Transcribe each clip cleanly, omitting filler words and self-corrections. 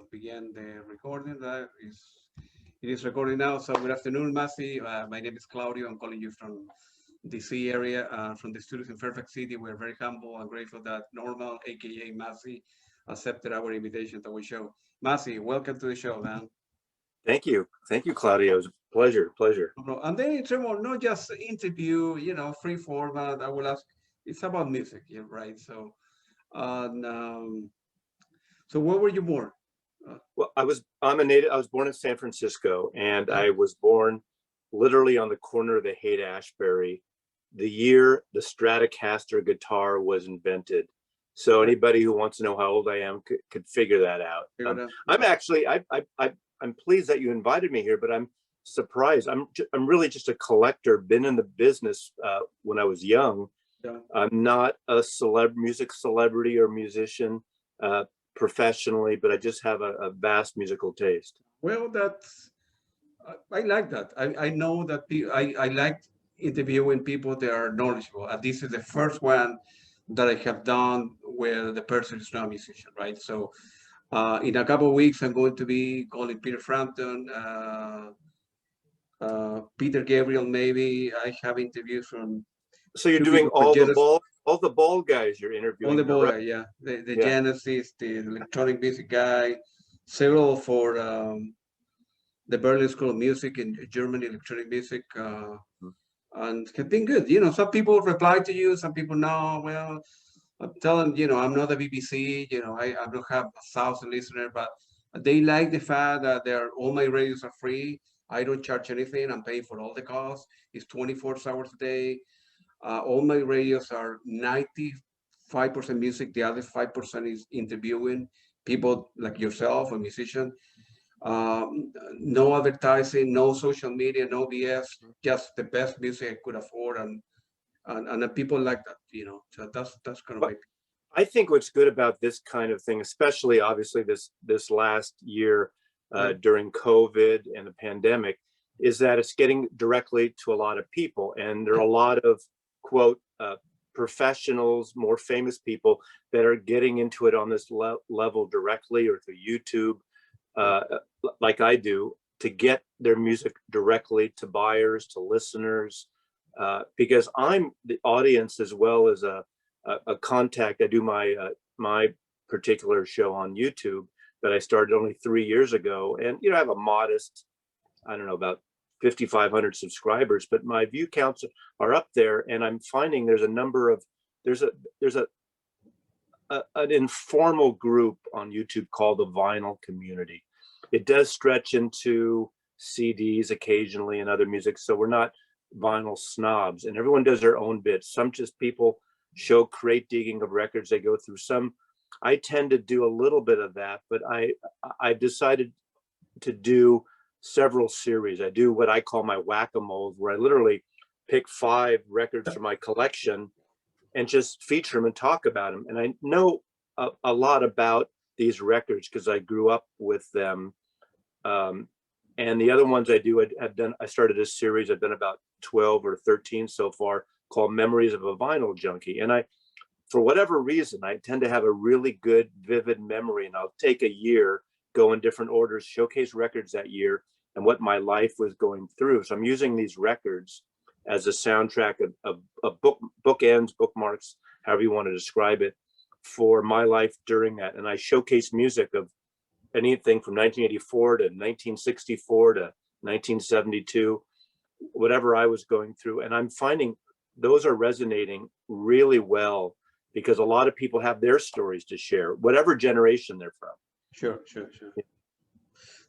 begin the recording. It is recording now. So good afternoon, Mazzy. My name is Claudio. I'm calling you from DC area, from the studios in Fairfax City. We're very humble and grateful that Norman, aka Mazzy, accepted our invitation to our show. Mazzy, welcome to the show, man. Thank you, Claudio. It was a pleasure. And then it's more not just interview, free format. I will ask. It's about music, yeah, right? So, and so where were you born? Well, I'm a native. I was born in San Francisco, and I was born literally on the corner of the Haight-Ashbury, the year the Stratocaster guitar was invented. So anybody who wants to know how old I am could figure that out. I'm actually I'm pleased that you invited me here, but I'm surprised. I'm really just a collector. Been in the business when I was young. Yeah. I'm not a music celebrity or musician professionally, but I just have a vast musical taste. Well, I like that. I know that I like interviewing people that are knowledgeable. And this is the first one that I have done where the person is not a musician, right? So in a couple of weeks, I'm going to be calling Peter Frampton, Peter Gabriel, maybe. I have interviews from. So you're doing all the ball guys you're interviewing. All the ball guy, yeah. The Genesis, the electronic music guy, several for the Berlin School of Music in Germany, electronic music, and have been good. Some people reply to you, some people no. Well, I'm telling I'm not a BBC. I don't have 1,000 listeners, but they like the fact that all my radios are free. I don't charge anything. I'm paying for all the costs. It's 24 hours a day. All my radios are 95% music. The other 5% is interviewing people like yourself, a musician. No advertising, no social media, no BS, just the best music I could afford, and the people like that, So that's kind of my. I think what's good about this kind of thing, especially obviously this last year during COVID and the pandemic, is that it's getting directly to a lot of people, and there are a lot of quote professionals, more famous people that are getting into it on this level directly or through YouTube, like I do, to get their music directly to buyers, to listeners, because I'm the audience as well as a contact. I do my particular show on YouTube that I started only 3 years ago, and I have a modest, I don't know, about 5,500 subscribers, but my view counts are up there, and I'm finding there's an informal group on YouTube called the vinyl community. It does stretch into CDs occasionally and other music, so we're not vinyl snobs, and everyone does their own bits. Some just people show crate digging of records they go through. Some I tend to do a little bit of that, but I've decided to do several series. I do what I call my whack-a-mole, where I literally pick 5 records from my collection and just feature them and talk about them. And I know a lot about these records because I grew up with them. And the other ones I do, I started a series. I've done about 12 or 13 so far, called Memories of a Vinyl Junkie. And for whatever reason, I tend to have a really good, vivid memory, and I'll take a year, go in different orders, showcase records that year and what my life was going through. So I'm using these records as a soundtrack of bookends, bookmarks, however you want to describe it, for my life during that. And I showcase music of anything from 1984 to 1964 to 1972, whatever I was going through. And I'm finding those are resonating really well because a lot of people have their stories to share, whatever generation they're from. Sure.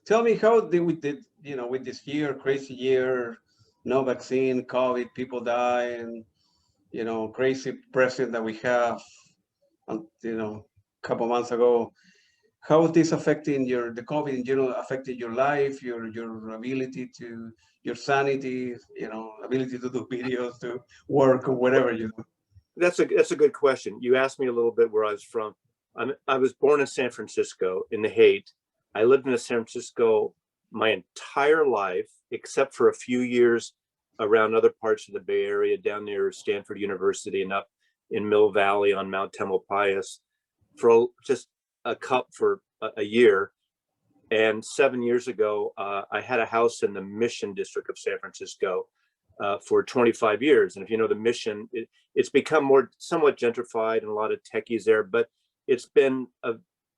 Tell me how with this year, crazy year, no vaccine, COVID, people die, and crazy president that we have, a couple months ago. How is this affecting the COVID in general affected your life, your ability to, your sanity, ability to do videos, to work or whatever you do? That's a good question. You asked me a little bit where I was from. I was born in San Francisco in the Haight. I lived in San Francisco my entire life, except for a few years around other parts of the Bay Area, down near Stanford University and up in Mill Valley on Mount Tamalpais for just for a year. And 7 years ago, I had a house in the Mission District of San Francisco for 25 years. And if you know the Mission, it's become somewhat gentrified and a lot of techies there, but it's been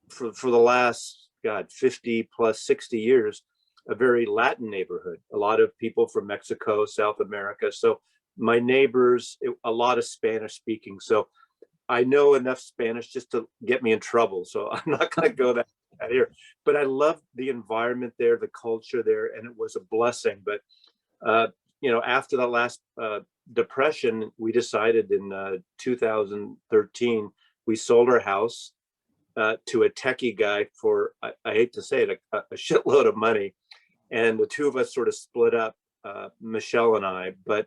for the last, 50 plus 60 years, a very Latin neighborhood, a lot of people from Mexico, South America. So my neighbors, a lot of Spanish speaking. So I know enough Spanish just to get me in trouble. So I'm not going to go that here, but I love the environment there, the culture there, and it was a blessing. But, after the last depression, we decided in 2013, we sold our house to a techie guy for, I hate to say it, a shitload of money. And the two of us sort of split up, Michelle and I, but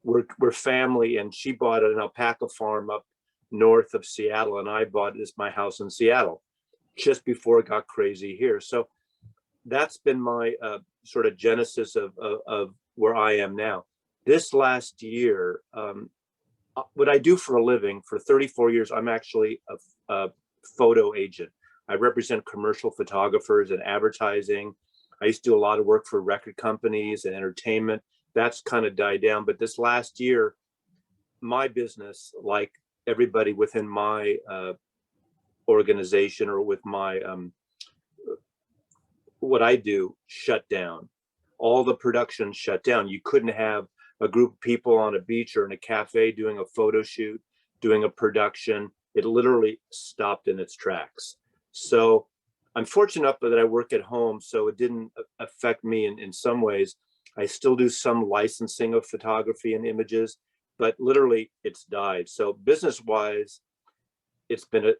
we're family, and she bought an alpaca farm up north of Seattle, and I bought my house in Seattle just before it got crazy here. So that's been my sort of genesis of where I am now. This last year, what I do for a living for 34 years, I'm actually a photo agent. I represent commercial photographers and advertising. I used to do a lot of work for record companies and entertainment. That's kind of died down. But this last year, my business, like everybody within my organization or with my what I do, shut down. All the production shut down. You couldn't have a group of people on a beach or in a cafe doing a photo shoot, doing a production. It literally stopped in its tracks. So I'm fortunate enough that I work at home, so it didn't affect me in some ways. I still do some licensing of photography and images, but literally it's died. So business-wise, it's been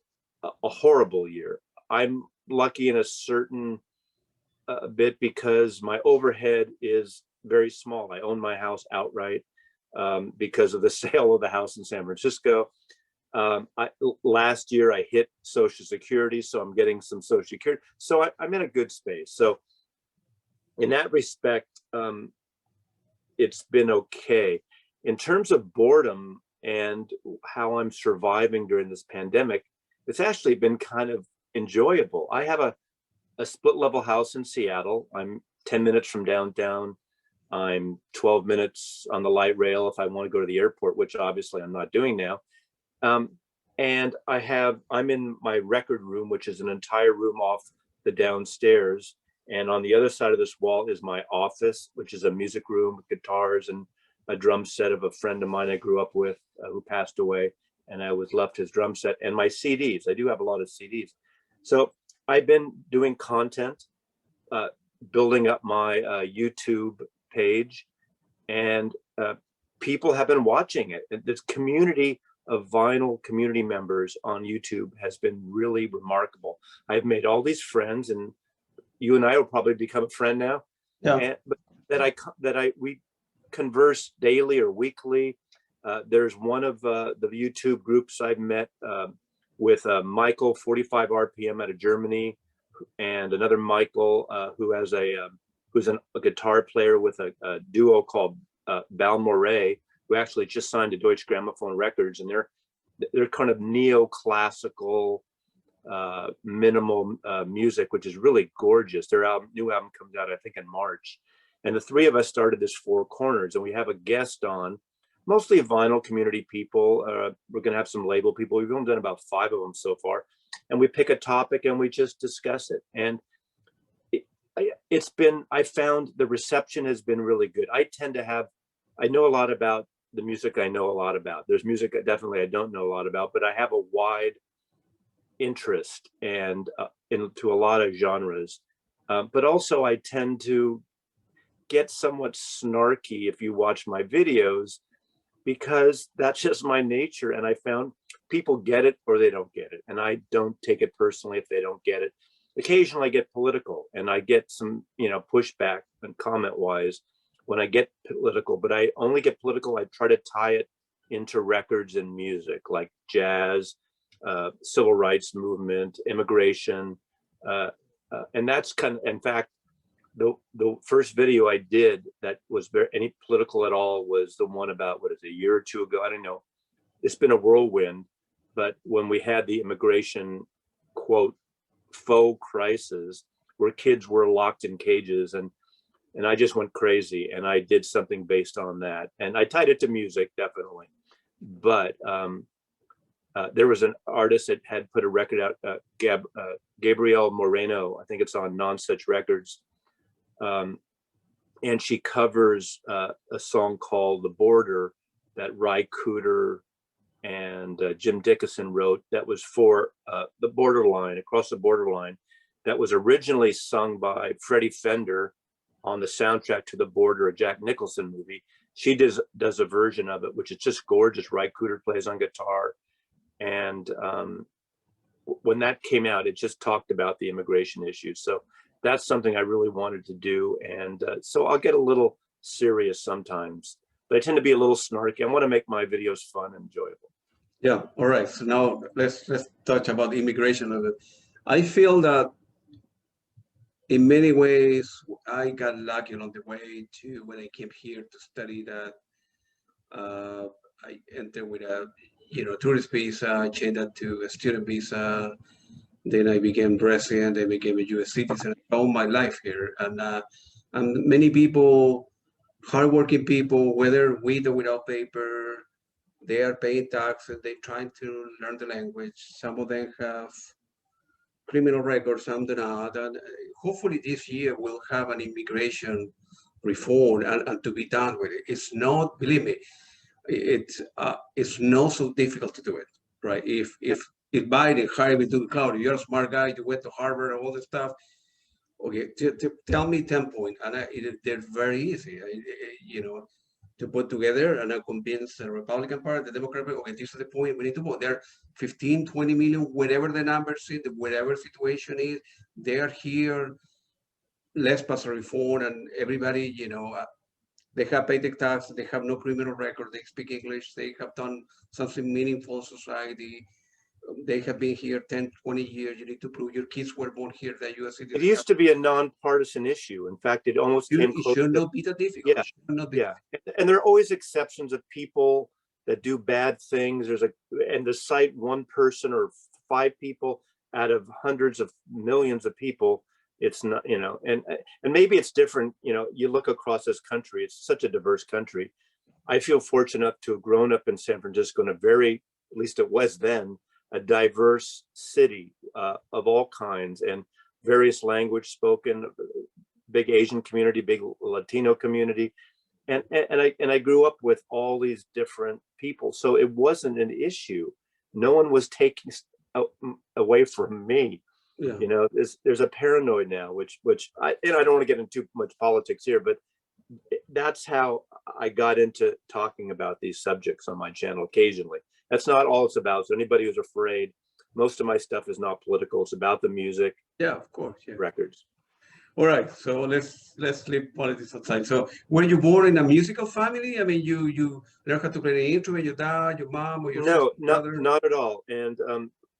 a horrible year. I'm lucky in a certain bit because my overhead is very small. I own my house outright because of the sale of the house in San Francisco. Last year I hit Social Security, so I'm getting some Social Security. So I'm in a good space. So in that respect, it's been okay. In terms of boredom and how I'm surviving during this pandemic, it's actually been kind of enjoyable. I have a split level house in Seattle. I'm 10 minutes from downtown. I'm 12 minutes on the light rail if I want to go to the airport, which obviously I'm not doing now. And I'm in my record room, which is an entire room off the downstairs. And on the other side of this wall is my office, which is a music room with guitars and a drum set of a friend of mine I grew up with who passed away. And I was left his drum set and my CDs. I do have a lot of CDs. So I've been doing content, building up my YouTube page, and people have been watching it. This community of vinyl community members on YouTube has been really remarkable. I've made all these friends, and you and I will probably become a friend now. Yeah. And we converse daily or weekly. There's one of the YouTube groups I've met with Michael, 45 RPM out of Germany, and another Michael who's a guitar player with a duo called Balmoret, who actually just signed to Deutsche Grammophon Records, and they're kind of neoclassical minimal music, which is really gorgeous. Their new album comes out, I think, in March. And the three of us started this Four Corners, and we have a guest on, mostly vinyl community people. We're going to have some label people. We've only done about 5 of them so far. And we pick a topic and we just discuss it. And I found the reception has been really good. I know a lot about the music I know a lot about. There's music definitely I don't know a lot about, but I have a wide interest and into a lot of genres. But also I tend to get somewhat snarky if you watch my videos, because that's just my nature. And I found people get it or they don't get it. And I don't take it personally if they don't get it. Occasionally I get political and I get some, pushback and comment wise when I get political, but I only get political. I try to tie it into records and music like jazz, civil rights movement, immigration. And that's in fact, the first video I did that was any political at all was the one about, a year or two ago? I don't know. It's been a whirlwind, but when we had the immigration, quote, faux crisis, where kids were locked in cages, and I just went crazy, and I did something based on that, and I tied it to music, definitely. But there was an artist that had put a record out, Gabrielle Moreno, I think it's on Non-Such Records, and she covers a song called "The Border" that Ry Cooder and Jim Dickinson wrote, that was for the borderline, across the borderline, that was originally sung by Freddie Fender on the soundtrack to The Border, a Jack Nicholson movie. She does a version of it, which is just gorgeous. Ry Cooder plays on guitar. And when that came out, it just talked about the immigration issues. So that's something I really wanted to do. And so I'll get a little serious sometimes, but I tend to be a little snarky. I want to make my videos fun and enjoyable. Yeah, all right. So now let's touch about the immigration of it. I feel that in many ways, I got lucky along the way to when I came here to study that. I entered with a tourist visa. I changed that to a student visa. Then I became resident. I became a U.S. citizen all my life here. And many people, hardworking people, whether with or without paper, they are paying taxes. They're trying to learn the language. Some of them have criminal records, some do not. And hopefully this year we'll have an immigration reform and to be done with it. It's not, believe me, it's not so difficult to do it, right? If Biden hired me to the cloud, you're a smart guy, you went to Harvard and all this stuff. Okay, tell me 10 points, and they're very easy, to put together and convince the Republican Party, the Democrat Party. Okay, this is the point we need to vote. There are 15, 20 million, whatever the numbers is, whatever situation is, they are here. Let's pass a reform, and everybody, they have paid the tax, they have no criminal record, they speak English, they have done something meaningful in society. They have been here 10, 20 years. You need to prove your kids were born here, the U.S. citizens. It used to be a nonpartisan issue. In fact, it almost came close. It should not be that difficult. Yeah. And there are always exceptions of people that do bad things. And to cite one person or 5 people out of hundreds of millions of people, it's not, and maybe it's different. You look across this country, it's such a diverse country. I feel fortunate enough to have grown up in San Francisco in at least it was then, a diverse city of all kinds and various language spoken, big Asian community, big Latino community. And I grew up with all these different people. So it wasn't an issue. No one was taking away from me. Yeah. There's a paranoid now, which I don't want to get into too much politics here, but that's how I got into talking about these subjects on my channel occasionally. That's not all it's about. So anybody who's afraid, most of my stuff is not political. It's about the music. Yeah, of course. Yeah. Records. All right. So let's leave politics aside. So were you born in a musical family? I mean, you learned how to play the instrument, your dad, your mom, or your sister, brother? Not at all. And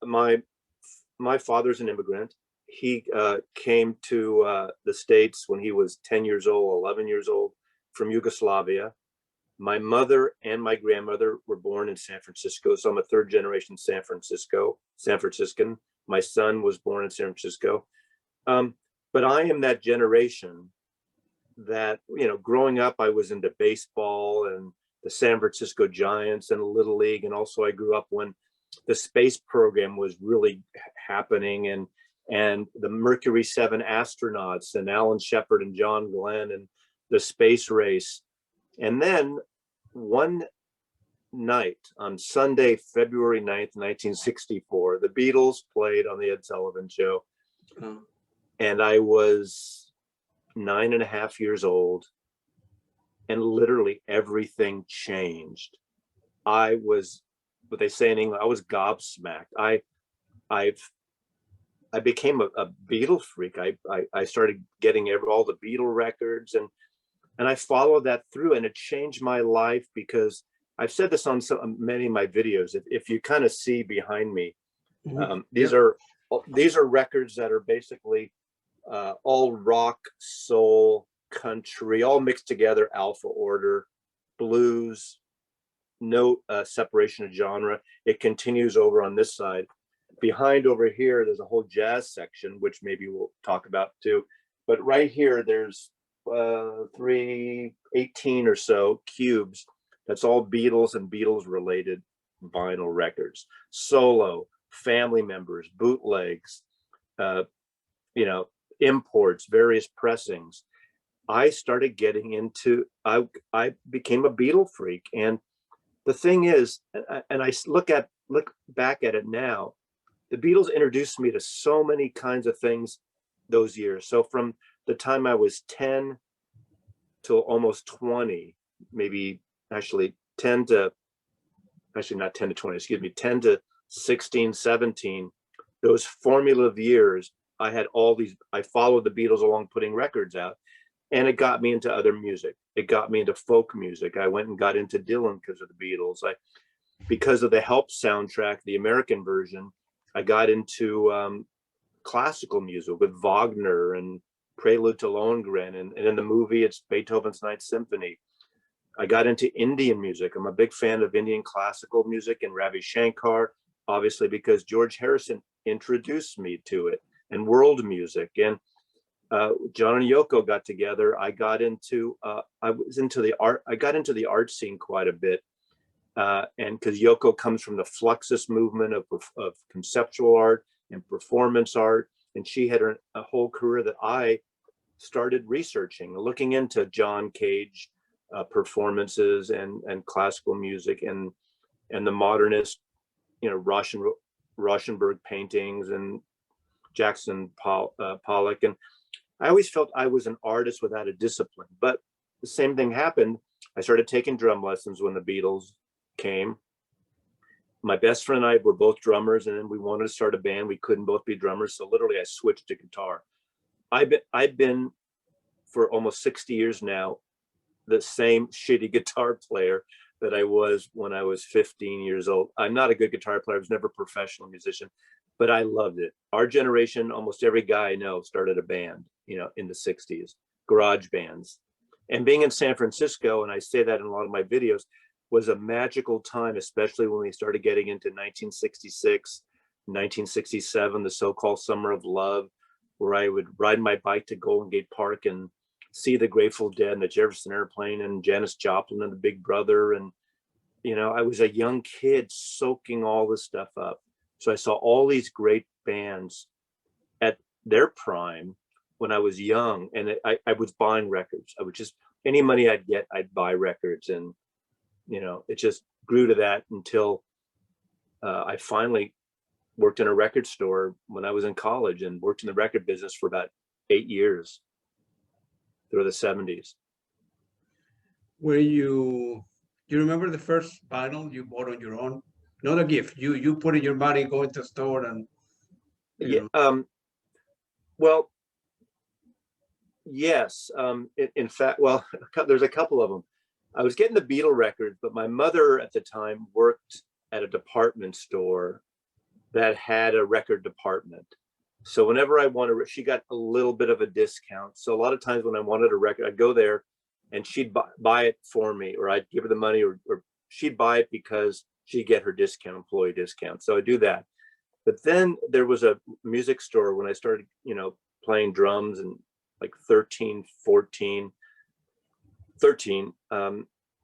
my father's an immigrant. He came to the States when he was 10 years old, 11 years old, from Yugoslavia. My mother and my grandmother were born in San Francisco, so I'm a 3rd generation San Franciscan. My son was born in San Francisco. But I am that generation that, growing up, I was into baseball and the San Francisco Giants and Little League. And also I grew up when the space program was really happening, and the Mercury 7 astronauts and Alan Shepard and John Glenn and the space race. And then one night on Sunday, February 9th, 1964, the Beatles played on the Ed Sullivan Show. Oh. And I was 9.5 years old, and literally everything changed. I was, what they say in England, I was gobsmacked. I became a Beatle freak. I started getting all the Beatle records, and I followed that through, and it changed my life because I've said this on many of my videos. If you kind of see behind me, these are records that are basically all rock, soul, country, all mixed together, alpha order, blues, no separation of genre. It continues over on this side. behind over here, there's a whole jazz section, which maybe we'll talk about too. But right here, there's 318 or so cubes. That's all Beatles and Beatles related vinyl records, solo, family members, bootlegs, you know, imports, various pressings. I started getting into, I became a Beatle freak. And the thing is, and I look back at it now, the Beatles introduced me to so many kinds of things those years. So from the time I was 10 till almost 20, maybe actually 10 to, actually not 10 to 20, excuse me, 10 to 16, 17, those formative years, I had all these, I followed the Beatles along putting records out, and it got me into other music. It got me into folk music. I went and got into Dylan because of the Beatles. Because of the Help soundtrack, the American version, I got into classical music with Wagner and Prelude to Lohengrin, and in the movie, it's Beethoven's Ninth Symphony. I got into Indian music. I'm a big fan of Indian classical music and Ravi Shankar, obviously because George Harrison introduced me to it, and world music. And John and Yoko got together. I got into the art scene quite a bit. And because Yoko comes from the Fluxus movement of conceptual art and performance art, and she had a whole career that I started researching, looking into John Cage performances and classical music and the modernist, you know, Rauschenberg paintings and Jackson Pollock. And I always felt I was an artist without a discipline. But the same thing happened. I started taking drum lessons when the Beatles came. My best friend and I were both drummers, and then we wanted to start a band. We couldn't both be drummers, so literally I switched to guitar. I've been for almost 60 years now the same shitty guitar player that I was when I was 15 years old. I'm not a good guitar player. I was never a professional musician, but I loved it. Our generation, almost every guy I know started a band, you know, in the 60s, garage bands. And being in San Francisco, and I say that in a lot of my videos, was a magical time, especially when we started getting into 1966, 1967, the so-called Summer of Love, where I would ride my bike to Golden Gate Park and see the Grateful Dead and the Jefferson Airplane and Janis Joplin and the Big Brother. And, you know, I was a young kid soaking all this stuff up. So I saw all these great bands at their prime when I was young, and I was buying records. I would just, any money I'd get, I'd buy records. And, you know, it just grew to that until I finally worked in a record store when I was in college, and worked in the record business for about 8 years through the 70s. Do you remember the first vinyl you bought on your own? Not a gift. You put in your money, go into the store, and yeah. Well, yes. In fact, well, there's a couple of them. I was getting the Beatle records, but my mother at the time worked at a department store that had a record department. So whenever I wanted, she got a little bit of a discount. So a lot of times when I wanted a record, I'd go there and she'd buy it for me, or I'd give her the money, or she'd buy it because she'd get her discount, employee discount. So I do that. But then there was a music store when I started, you know, playing drums, and like 13,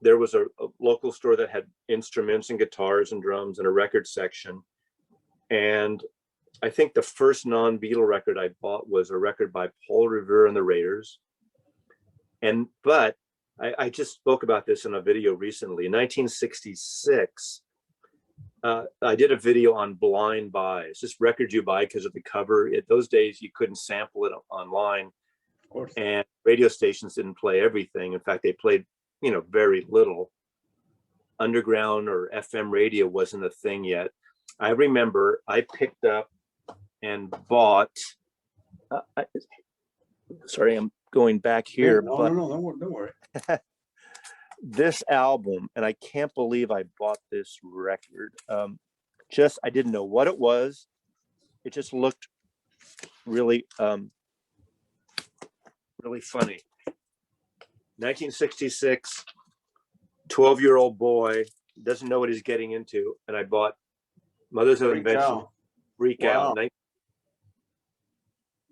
there was a local store that had instruments and guitars and drums and a record section. And I think the first non-Beatle record I bought was a record by Paul Revere and the Raiders. But I just spoke about this in a video recently. In 1966, I did a video on blind buys, just records you buy because of the cover. Those days, you couldn't sample it online, of course, and radio stations didn't play everything. In fact, they played, you know, very little. Underground or FM radio wasn't a thing yet. I remember I picked up and bought. Sorry, I'm going back here. No, don't worry. This album, and I can't believe I bought this record. I didn't know what it was. It just looked really, really funny. 1966, 12-year-old boy, doesn't know what he's getting into, and I bought Mothers of Invention. Freak Out. Wow.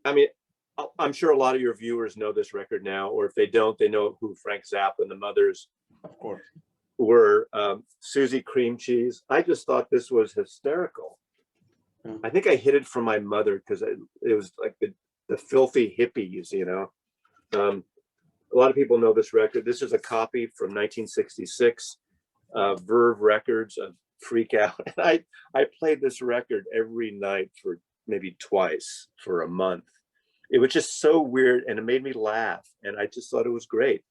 I mean, I'm sure a lot of your viewers know this record now, or if they don't, they know who Frank Zappa and the Mothers, Of course. were. Susie Cream Cheese. I just thought this was hysterical. Yeah. I think I hid it from my mother because it was like the filthy hippies, you know. A lot of people know this record. This is a copy from 1966, Verve Records of Freak Out. And I played this record every night for maybe twice for a month. It was just so weird, and it made me laugh, and I just thought it was great.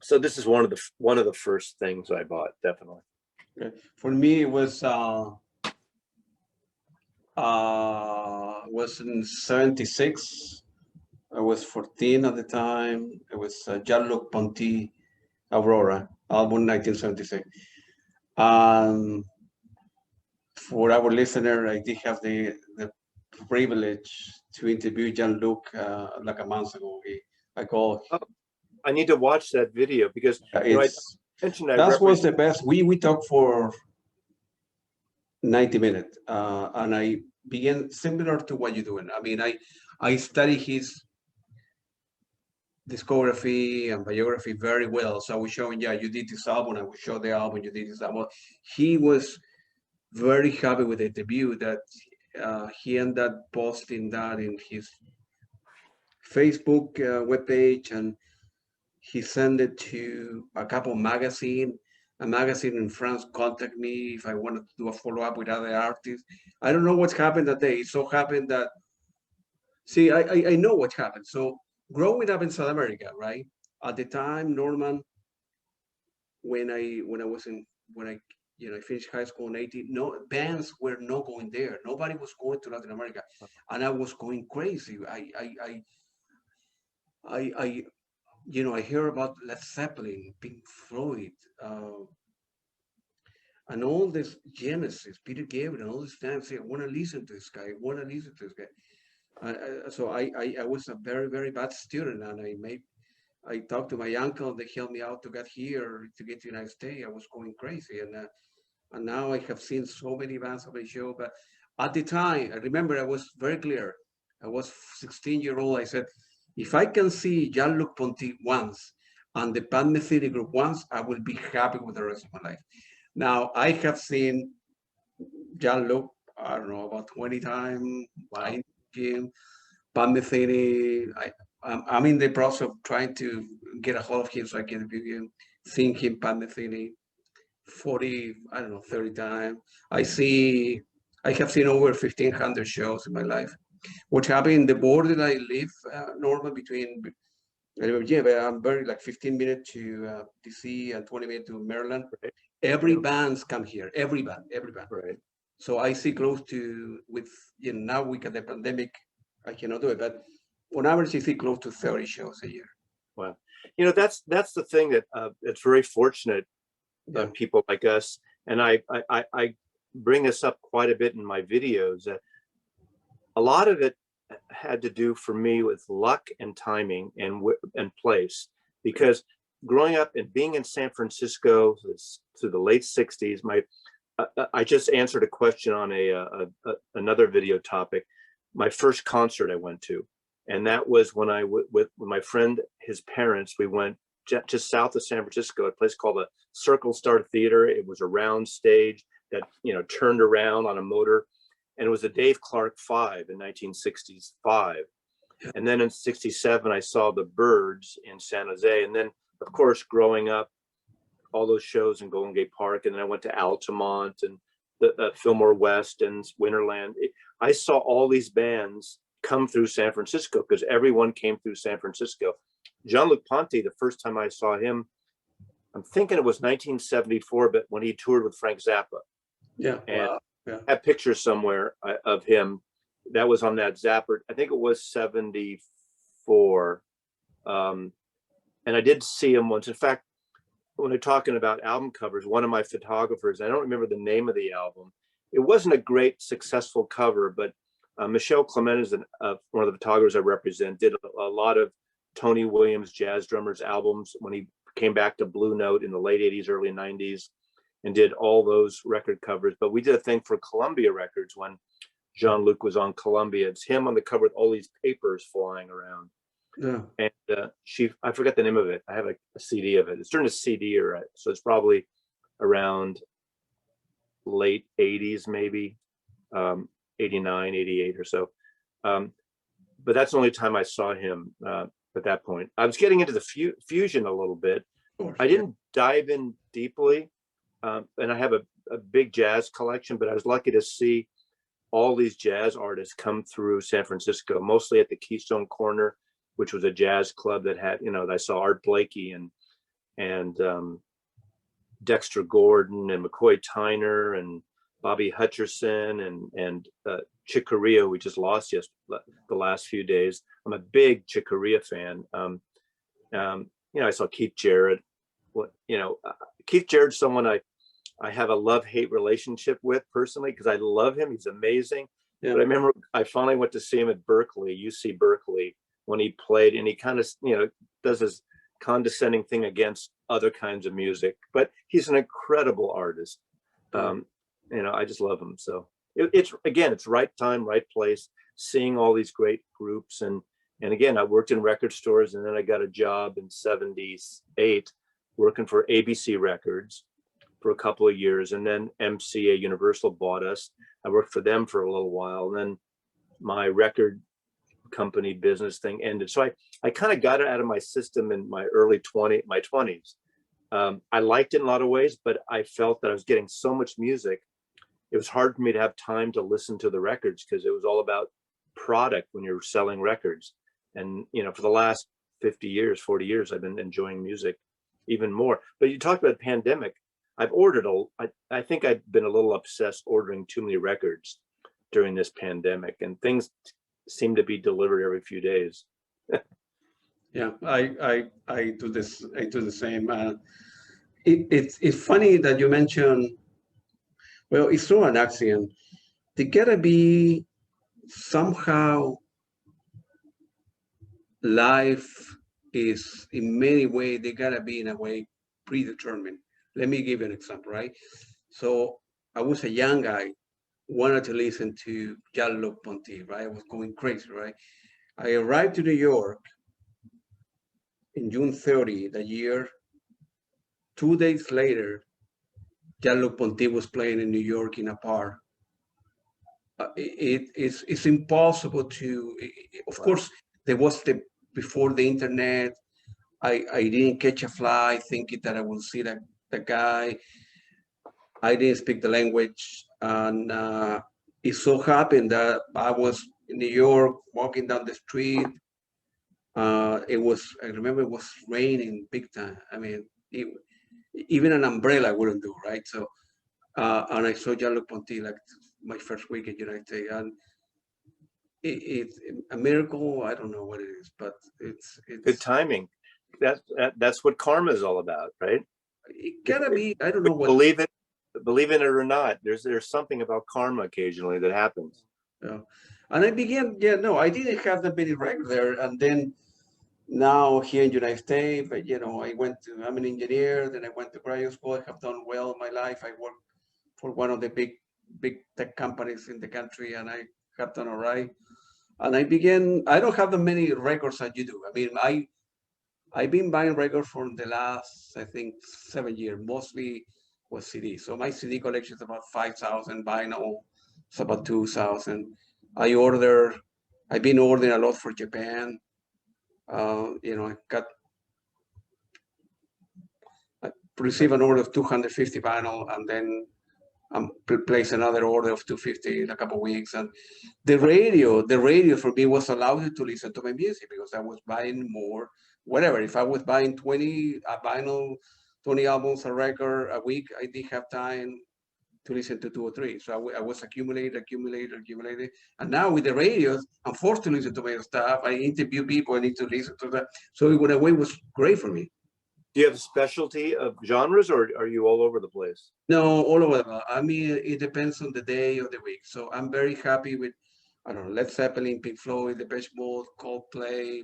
So this is one of the first things I bought, definitely. For me, it was in '76. I was 14 at the time. It was Jean-Luc Ponty, Aurora, album 1976. For our listener, I did have the privilege to interview Jean-Luc like a month ago. I called. I need to watch that video because That was the best. We talked for 90 minutes, and I began similar to what you're doing. I mean, I study his discography and biography very well. So I was showing, yeah, you did this album. I would show the album, you did this album. He was very happy with the debut that he ended up posting that in his Facebook webpage, and he sent it to a couple magazine. A magazine in France contacted me if I wanted to do a follow-up with other artists. I don't know what's happened that day. It so happened that, see, I know what happened. So growing up in South America, right? At the time, Norman, when I finished high school in 18, no bands were not going there. Nobody was going to Latin America, and I was going crazy. I hear about Led Zeppelin, Pink Floyd, and all this Genesis, Peter Gabriel, and all this time. Say, I want to listen to this guy. I want to listen to this guy. So I was a very, very bad student, and I talked to my uncle. They helped me out to get here, to get to the United States. I was going crazy, and now I have seen so many bands, so many shows. But at the time, I remember I was very clear. I was 16-year-old. I said, if I can see Jean-Luc Ponty once and the Pat Metheny group once, I will be happy with the rest of my life. Now, I have seen Jean-Luc, I don't know, about 20 times. Wow. Pat Metheny, I'm in the process of trying to get a hold of him so I can review him, seeing him, Pat Metheny, 30 times. I have seen over 1,500 shows in my life. What happened in the border that I live, Norman, between, I'm very like 15 minutes to DC and 20 minutes to Maryland. Right. Every band's come here, every band. Right. So I see close to, now we got the pandemic, I cannot do it, but on average, I see close to 30 shows a year. Wow. That's the thing that it's very fortunate people like us, and I bring this up quite a bit in my videos, that a lot of it had to do for me with luck and timing and place, because growing up and being in San Francisco to the late 60s, I just answered a question on another video topic. My first concert I went to, and that was when with my friend, his parents, we went just south of San Francisco, a place called the Circle Star Theater. It was a round stage that turned around on a motor, and it was a Dave Clark 5 in 1965. And then in 67, I saw the Byrds in San Jose. And then, of course, growing up, all those shows in Golden Gate Park, and then I went to Altamont and the Fillmore West and Winterland. I saw all these bands come through San Francisco because everyone came through San Francisco. Jean-Luc Ponty, the first time I saw him, I'm thinking it was 1974, but when he toured with Frank Zappa. Yeah. And wow. Yeah. I have pictures somewhere of him. That was on that Zappa. I think it was 74. And I did see him once. In fact, when they're talking about album covers, one of my photographers, I don't remember the name of the album. It wasn't a great successful cover, but Michel Clement is one of the photographers I represent, did a lot of Tony Williams jazz drummers albums when he came back to Blue Note in the late 80s, early 90s. and did all those record covers. But we did a thing for Columbia Records when Jean-Luc was on Columbia. It's him on the cover with all these papers flying around. Yeah. And I forgot the name of it. I have a CD of it. It's during a CD era, so it's probably around late 80s, maybe 89, 88 or so. But that's the only time I saw him at that point. I was getting into the fusion a little bit. I didn't dive in deeply, and I have a big jazz collection, but I was lucky to see all these jazz artists come through San Francisco, mostly at the Keystone Corner, which was a jazz club that had, I saw Art Blakey and Dexter Gordon and McCoy Tyner and Bobby Hutcherson and Chick Corea, we just lost the last few days. I'm a big Chick Corea fan. I saw Keith Jarrett. Keith Jarrett's someone I have a love-hate relationship with personally, because I love him. He's amazing. Yeah. But I remember I finally went to see him at Berkeley, UC Berkeley, when he played, and he kind of, does this condescending thing against other kinds of music, but he's an incredible artist. I just love him. So it's right time, right place, seeing all these great groups. And again, I worked in record stores, and then I got a job in 78 working for ABC Records for a couple of years. And then MCA Universal bought us. I worked for them for a little while. And then my record company business thing ended. So I kind of got it out of my system in my my 20s. I liked it in a lot of ways, but I felt that I was getting so much music. It was hard for me to have time to listen to the records, because it was all about product when you're selling records. And, for the last 40 years, I've been enjoying music even more. But you talked about pandemic. I've ordered I think I've been a little obsessed ordering too many records during this pandemic, and things seem to be delivered every few days. Yeah, I do this. I do the same. It's funny that you mentioned. Well, it's through an accident. They gotta be somehow. Life is in many ways, they gotta be in a way predetermined. Let me give you an example, right? So I was a young guy, wanted to listen to Jean-Luc Ponty, right? I was going crazy, right? I arrived to New York in June 30 that year. 2 days later, Jean-Luc Ponty was playing in New York in a park. It's impossible to, of course, there was before the internet. I didn't catch a flight thinking that I would see the guy. I didn't speak the language, and it so happened that I was in New York walking down the street. I remember it was raining big time. I mean, even an umbrella wouldn't do, right? So, and I saw Jean-Luc Ponty like my first week in the United States, and it's a miracle. I don't know what it is, but it's good timing. That's what karma is all about, right? It gotta be. I don't know what. Believe in it or not, there's something about karma occasionally that happens. Yeah, and I began. Yeah, no, I didn't have that many records there, and then now here in the United States, but I'm an engineer. Then I went to graduate school. I have done well in my life. I worked for one of the big tech companies in the country, and I have done all right. And I don't have that many records that you do. I mean, I've been buying records for the last, I think, 7 years, mostly was CD. So my CD collection is about 5,000, vinyl, it's about 2,000. I've been ordering a lot for Japan. I received an order of 250 vinyl, and then place another order of 250 in a couple of weeks. And the radio for me was allowed to listen to my music, because I was buying more, whatever. If I was buying 20 vinyl, 20 albums, a record a week, I didn't have time to listen to 2 or 3. So I was accumulating. And now with the radios, I'm forced to listen to my stuff. I interview people, I need to listen to that. So in a way, it was great for me. Do you have a specialty of genres, or are you all over the place? No, all over. I mean, it depends on the day of the week. So I'm very happy with, I don't know, Led Zeppelin, Pink Floyd, Depeche Mode, Coldplay,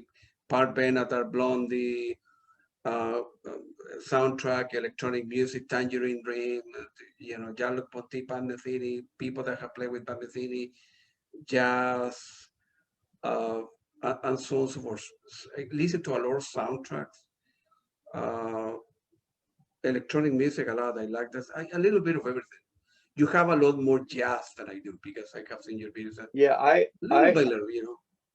Park Benatar, Blondie, soundtrack, electronic music, Tangerine Dream, Jean-Luc Ponty, Pat Metheny, people that have played with Pat Metheny, jazz, and so on and so forth. I listen to a lot of soundtracks, electronic music a lot. I like that. A little bit of everything. You have a lot more jazz than I do because I have seen your videos. Yeah, Little by little,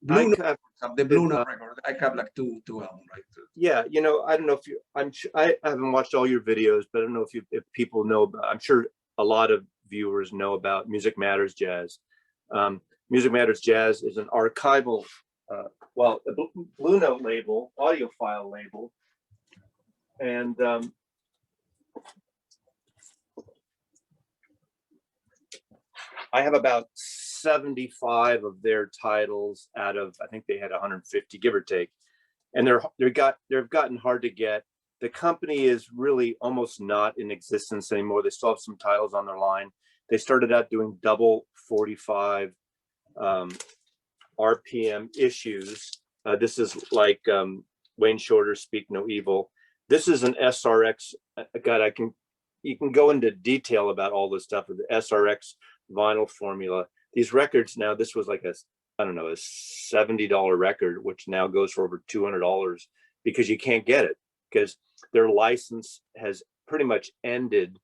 Blue Note, the Blue Note record. I have like two albums, right? Yeah, I don't know if I haven't watched all your videos, but I don't know if people know about, I'm sure a lot of viewers know about Music Matters Jazz. Music Matters Jazz is an archival, well, a Blue Note label, Audiophile label, and I have about 75 of their titles out of, I think they had 150, give or take. And they've gotten hard to get. The company is really almost not in existence anymore. They still have some titles on their line. They started out doing double 45 RPM issues. This is like Wayne Shorter's Speak No Evil. This is an SRX. God, you can go into detail about all this stuff with the SRX vinyl formula. These records now, this was like a $70 record, which now goes for over $200 because you can't get it because their license has pretty much ended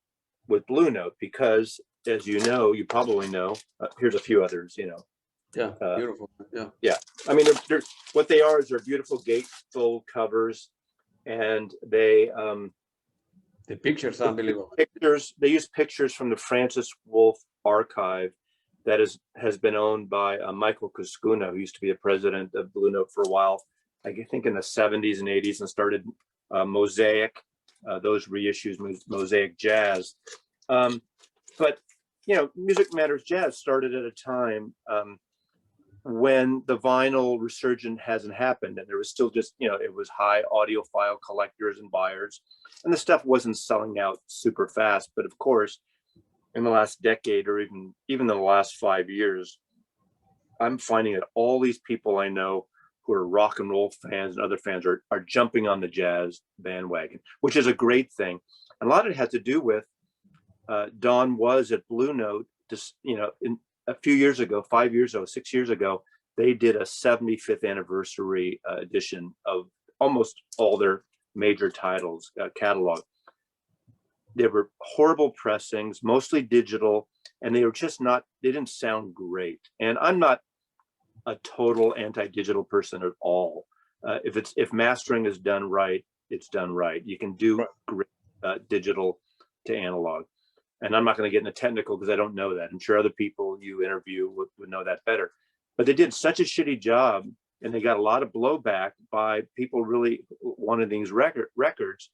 with Blue Note because, as you probably know, here's a few others, Yeah, beautiful. Yeah. I mean, they're what they are is they're beautiful gatefold covers, and the pictures are unbelievable. They use pictures from the Francis Wolff archive that has been owned by Michael Kuskuna, who used to be the president of Blue Note for a while, I think in the 70s and 80s, and started Mosaic, those reissues, Mosaic Jazz. But, Music Matters Jazz started at a time when the vinyl resurgence hasn't happened, and there was still just, it was high audiophile collectors and buyers, and the stuff wasn't selling out super fast. But of course, in the last decade or even the last 5 years, I'm finding that all these people I know who are rock and roll fans and other fans are jumping on the jazz bandwagon, which is a great thing. And a lot of it had to do with Don was at Blue Note, just, in a few years ago, 5 years ago, 6 years ago, they did a 75th anniversary edition of almost all their major titles catalog. They were horrible pressings, mostly digital, and they were just they didn't sound great. And I'm not a total anti-digital person at all. If mastering is done right, it's done right. You can do great digital to analog. And I'm not going to get into technical because I don't know that. I'm sure other people you interview would know that better. But they did such a shitty job, and they got a lot of blowback by people really wanting these records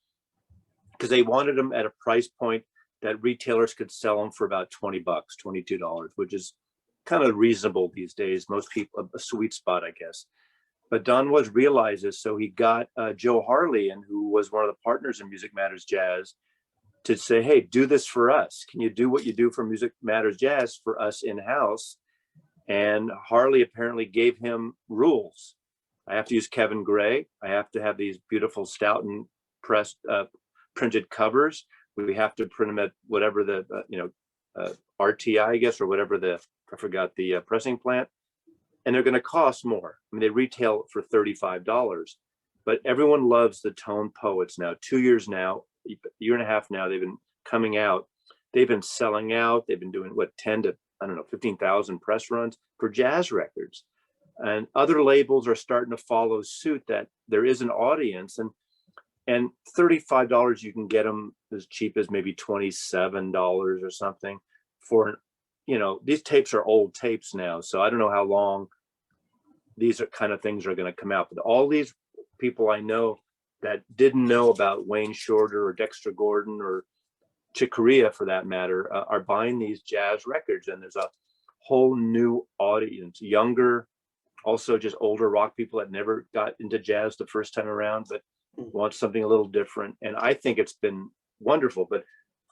because they wanted them at a price point that retailers could sell them for about $20, $22, which is kind of reasonable these days. Most people, a sweet spot, I guess. But Don realized this, so he got Joe Harley, who was one of the partners in Music Matters Jazz, to say, hey, do this for us. Can you do what you do for Music Matters Jazz for us in-house? And Harley apparently gave him rules. I have to use Kevin Gray. I have to have these beautiful Stoughton pressed printed covers. We have to print them at whatever the RTI, I guess, or whatever I forgot the pressing plant. And they're going to cost more. I mean, they retail for $35, but everyone loves the Tone Poets now. 2 years now, year and a half now, they've been coming out. They've been selling out. They've been doing 10 to 15,000 press runs for jazz records. And other labels are starting to follow suit that there is an audience, and $35, you can get them as cheap as maybe $27 or something for, these tapes are old tapes now. So I don't know how long these kind of things are going to come out, but all these people I know that didn't know about Wayne Shorter or Dexter Gordon or Chick Corea, for that matter, are buying these jazz records. And there's a whole new audience, younger, also just older rock people that never got into jazz the first time around, but want something a little different. And I think it's been wonderful. But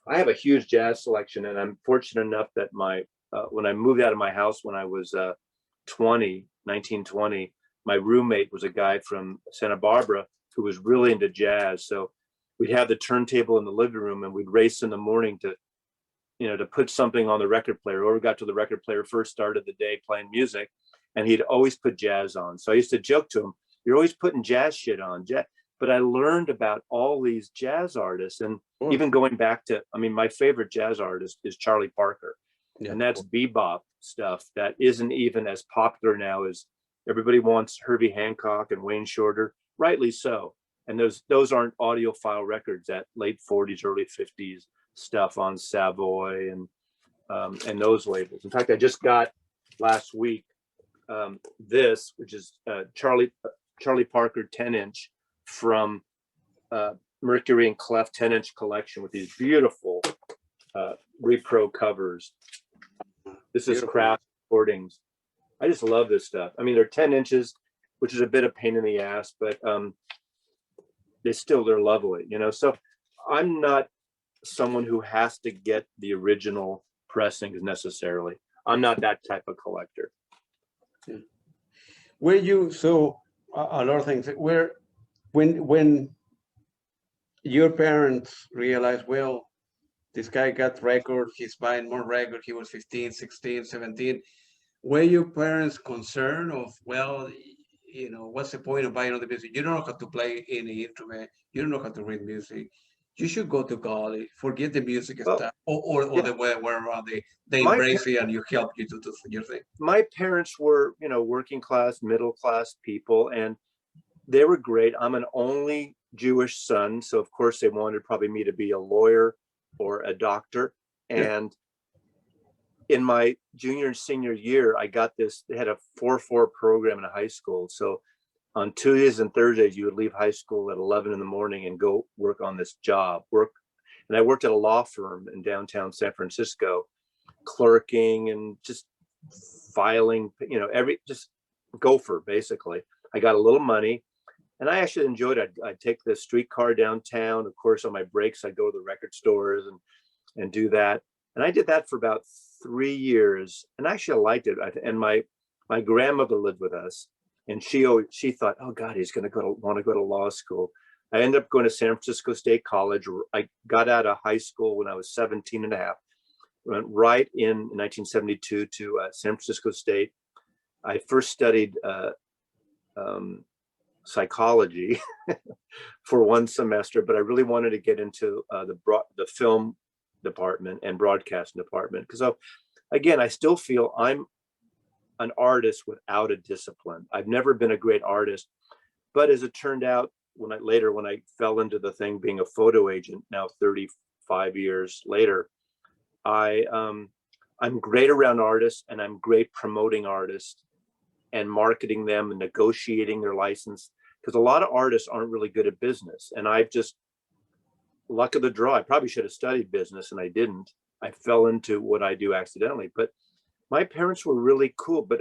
I have a huge jazz selection, and I'm fortunate enough that when I moved out of my house when I was 1920, my roommate was a guy from Santa Barbara who was really into jazz. So we'd have the turntable in the living room, and we'd race in the morning to, to put something on the record player. Or we got to the record player first, started the day playing music, and he'd always put jazz on. So I used to joke to him, "You're always putting jazz shit on." But I learned about all these jazz artists, and even going back to, my favorite jazz artist is Charlie Parker. Yeah. And that's bebop stuff that isn't even as popular now as everybody wants Herbie Hancock and Wayne Shorter, rightly so. And those aren't audiophile records, that late 40s, early 50s stuff on Savoy and those labels. In fact, I just got last week this, which is Charlie Parker 10-inch from Mercury and Clef 10-inch collection with these beautiful repro covers. This is craft recordings. I just love this stuff. They're 10 inches, which is a bit of pain in the ass, but they're lovely, So I'm not someone who has to get the original pressings necessarily. I'm not that type of collector. Were you, so a lot of things, when your parents realized, well, this guy got records, he's buying more records, he was 15, 16, 17. Were your parents concerned of, well, what's the point of buying all the music? You don't know how to play any instrument. You don't know how to read music. You should go to college, forget the music stuff, or the way where they embrace it and you help you to do your thing. My parents were, working class, middle class people, and they were great. I'm an only Jewish son, so of course they wanted probably me to be a lawyer or a doctor. And in my junior and senior year, I got this. They had a 4-4 program in a high school. So on Tuesdays and Thursdays, you would leave high school at 11 in the morning and go work on this job. And I worked at a law firm in downtown San Francisco, clerking and just filing, just gopher, basically. I got a little money. And I actually enjoyed it. I'd take the streetcar downtown. Of course, on my breaks, I'd go to the record stores and do that. And I did that for about 3 years. And actually, I liked it. And my grandmother lived with us. And she thought, oh, God, he's going to want to go to law school. I ended up going to San Francisco State College. I got out of high school when I was 17 and a half. Went right in 1972 to San Francisco State. I first studied psychology for 1 semester, but I really wanted to get into the film department and broadcasting department, because again, I still feel I'm an artist without a discipline. I've never been a great artist, but as it turned out, when I fell into the thing being a photo agent, now 35 years later, I'm great around artists, and I'm great promoting artists and marketing them and negotiating their license, because a lot of artists aren't really good at business. And I've just, luck of the draw, I probably should have studied business and I didn't. I fell into what I do accidentally. But my parents were really cool. But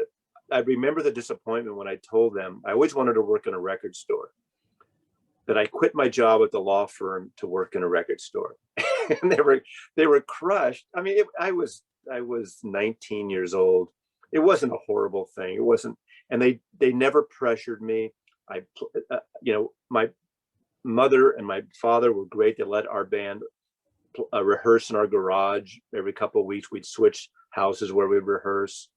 I remember the disappointment when I told them I always wanted to work in a record store, that I quit my job at the law firm to work in a record store. And they were crushed. I was 19 years old. It wasn't a horrible thing. It wasn't, and they never pressured me. My mother and my father were great. They let our band rehearse in our garage every couple of weeks. We'd switch houses where we'd rehearse.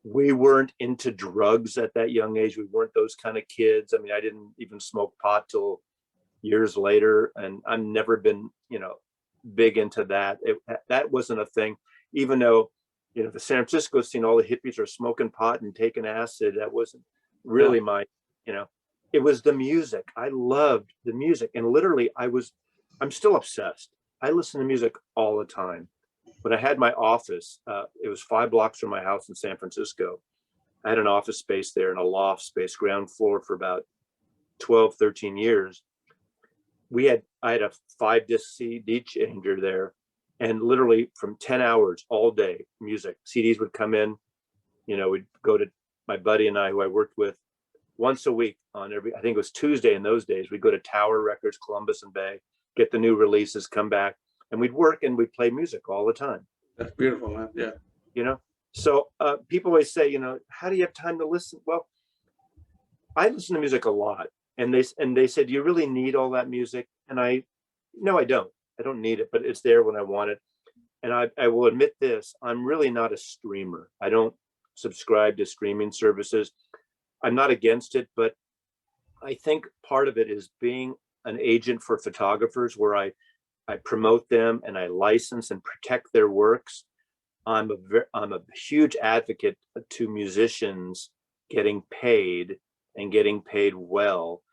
We weren't into drugs at that young age. We weren't those kind of kids. I didn't even smoke pot till years later, and I've never been, big into that. That wasn't a thing, even though, the San Francisco scene, all the hippies are smoking pot and taking acid. That wasn't really my, it was the music. I loved the music. And literally I'm still obsessed. I listen to music all the time. When I had my office, it was 5 blocks from my house in San Francisco. I had an office space there and a loft space, ground floor, for about 12, 13 years. I had a 5-disc CD changer there, and literally from 10 hours all day, music. CDs would come in, we'd go to my buddy and I, who I worked with, once a week on I think it was Tuesday in those days, we'd go to Tower Records, Columbus and Bay, get the new releases, come back, and we'd work and we'd play music all the time. That's beautiful, man. Yeah. So people always say, how do you have time to listen? Well, I listen to music a lot. and they said, "Do you really need all that music?" And no, I don't. I don't need it, but it's there when I want it. And I will admit this: I'm really not a streamer. I don't subscribe to streaming services. I'm not against it, but I think part of it is being an agent for photographers, where I promote them and I license and protect their works. I'm a huge advocate to musicians getting paid and getting paid well,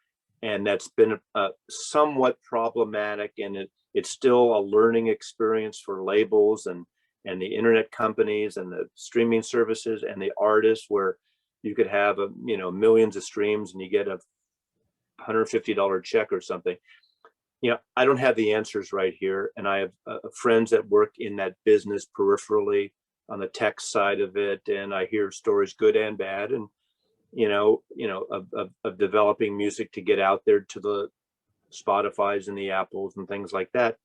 and that's been somewhat problematic, and it's still a learning experience for labels and the internet companies and the streaming services and the artists, where you could have millions of streams and you get a $150 check or something. I don't have the answers right here, and I have friends that work in that business peripherally on the tech side of it, and I hear stories, good and bad, and of developing music to get out there to the Spotify's and the Apples and things like that.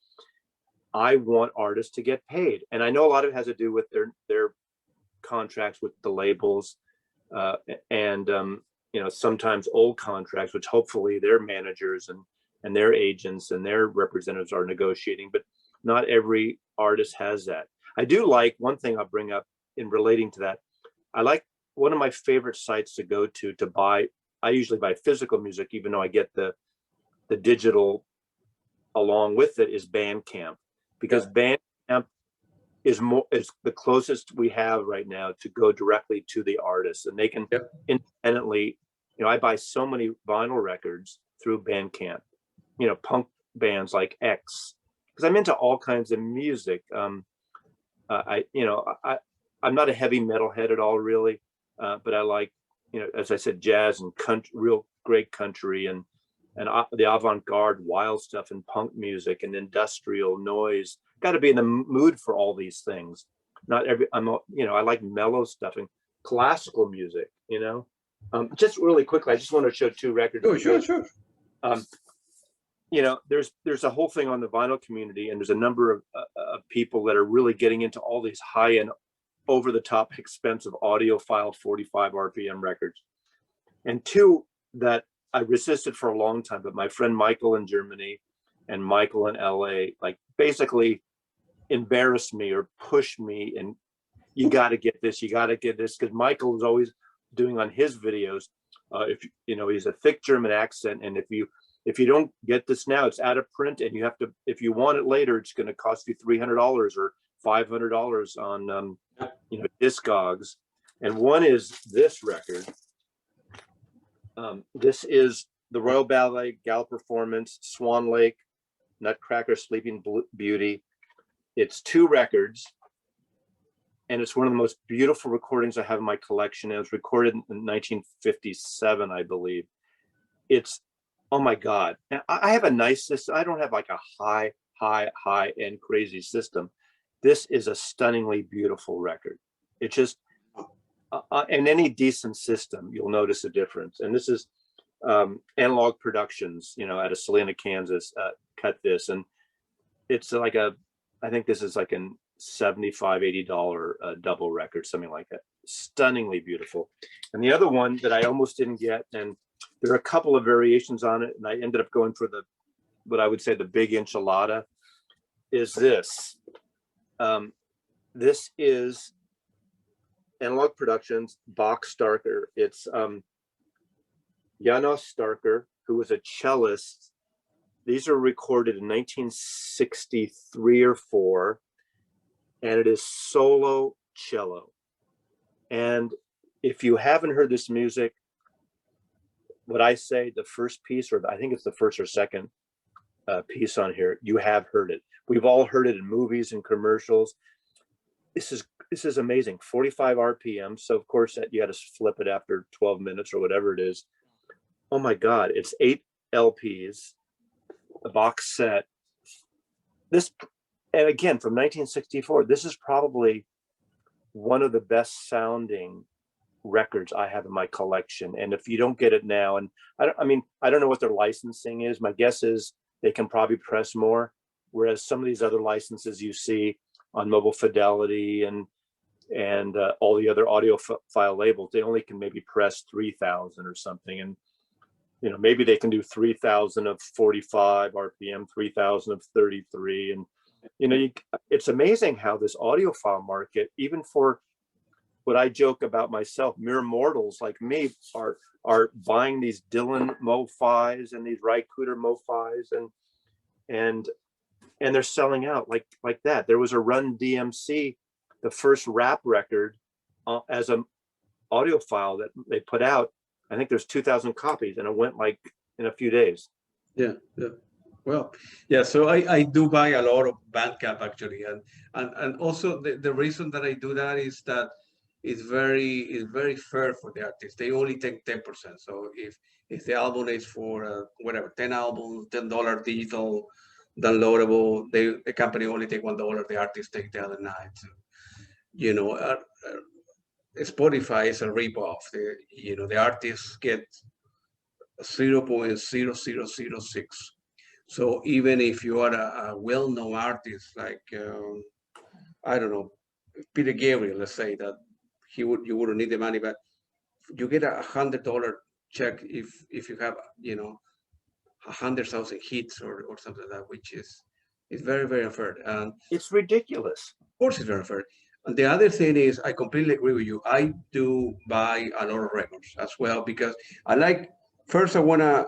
I want artists to get paid, and I know a lot of it has to do with their contracts with the labels, and sometimes old contracts, which hopefully their managers and their agents and their representatives are negotiating, but not every artist has that. I do like one thing I'll bring up in relating to that. I like one of my favorite sites to go to buy. I usually buy physical music, even though I get the digital along with it, is Bandcamp, because Bandcamp is the closest we have right now to go directly to the artist, and they can independently. I buy so many vinyl records through Bandcamp. Punk bands like X, because I'm into all kinds of music. I'm not a heavy metalhead at all, really, but I like, as I said, jazz and country, real great country, and the avant-garde wild stuff, and punk music and industrial noise. Got to be in the mood for all these things. Not every, I like mellow stuff and classical music. Just really quickly, I just want to show two records. Oh, sure. There's a whole thing on the vinyl community, and there's a number of people that are really getting into all these high-end, over-the-top, expensive audiophile 45 RPM records. And two that I resisted for a long time, but my friend Michael in Germany and Michael in LA, basically embarrassed me or pushed me, and you got to get this, because Michael was always doing on his videos, he's a thick German accent, and if you don't get this now, it's out of print, and you have to, if you want it later, it's going to cost you $300 or $500 on Discogs. And one is this record. This is the Royal Ballet Gala Performance, Swan Lake, Nutcracker, Sleeping Beauty. It's two records, and it's one of the most beautiful recordings I have in my collection. It was recorded in 1957, I believe. It's, oh my God. Now, I have a nice system. I don't have like a high end crazy system. This is a stunningly beautiful record. It just, in any decent system, you'll notice a difference. And this is Analog Productions, out of Salina, Kansas, cut this. And it's I think this is like a $75, $80 double record, something like that. Stunningly beautiful. And the other one that I almost didn't get, and there are a couple of variations on it, and I ended up going for what I would say the big enchilada, is this. This is Analog Productions, Bach Starker. It's Janos Starker, who was a cellist. These are recorded in 1963 or 4, and it is solo cello. And if you haven't heard this music, what I say, the first piece, or I think it's the first or second piece on here, you have heard it. We've all heard it in movies and commercials. This is amazing. 45 RPM. So of course you had to flip it after 12 minutes or whatever it is. Oh my God, it's 8 LPs, a box set. This, and again, from 1964, this is probably one of the best sounding records I have in my collection. And if you don't get it now, and I don't know what their licensing is. My guess is they can probably press more. Whereas some of these other licenses you see on Mobile Fidelity and all the other audiophile labels, they only can maybe press 3,000 or something. And you know, maybe they can do 3,000 of 45 RPM, 3,000 of 33. And, you know, it's amazing how this audiophile market, even for what I joke about myself, mere mortals like me are buying these Dylan Mo-Fis and these Rycooder Mo-Fis and they're selling out like that. There was a Run DMC, the first rap record as an audiophile that they put out. I think there's 2,000 copies, and it went like in a few days. Yeah, yeah. Well, yeah. So I do buy a lot of Bandcamp actually, and also the reason that I do that is that it's very fair for the artist. They only take 10%. So if the album is for whatever 10 albums, $10 digital downloadable, the company only take $1. The artist take the other nine. So, you know, Spotify is a ripoff. The artists get 0.0006. So even if you are a well-known artist like I don't know, Peter Gabriel, let's say that you wouldn't need the money, but you get $100 check if you have 100,000 hits or something like that, which is very, very unfair. And it's ridiculous. Of course, it's very unfair. And the other thing is, I completely agree with you. I do buy a lot of records as well because I like. First, the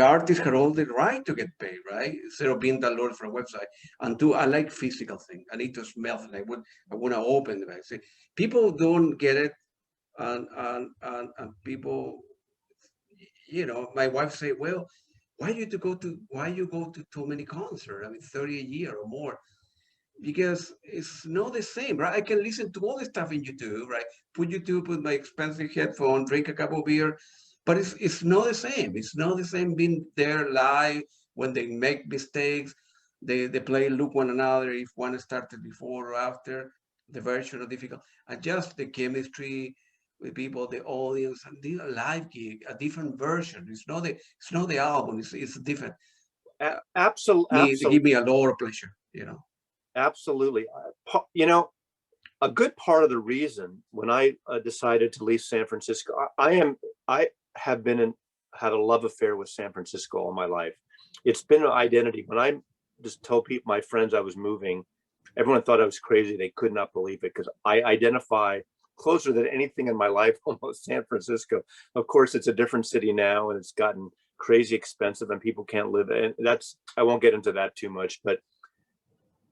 artist has all the right to get paid, right? Instead of being downloaded from a website. And two, I like physical things. I need to smell it. I want to open it. I say, people don't get it, and people, my wife say, well, why you go to too many concerts? I mean, 30 a year or more. Because it's not the same, right? I can listen to all the stuff in YouTube, right? Put my expensive headphone, drink a cup of beer, but it's not the same. It's not the same being there live when they make mistakes. They play loop one another if one started before or after. The version are difficult. Adjust the chemistry with people, the audience, and do a live gig, a different version. It's not the album. It's different. Absolutely. Give me a lot of pleasure, Absolutely. A good part of the reason when I decided to leave San Francisco, I have had a love affair with San Francisco all my life. It's been an identity. When I just told my friends I was moving, everyone thought I was crazy. They could not believe it because I identify closer than anything in my life, almost San Francisco. Of course, it's a different city now and it's gotten crazy expensive and people can't live. And I won't get into that too much, but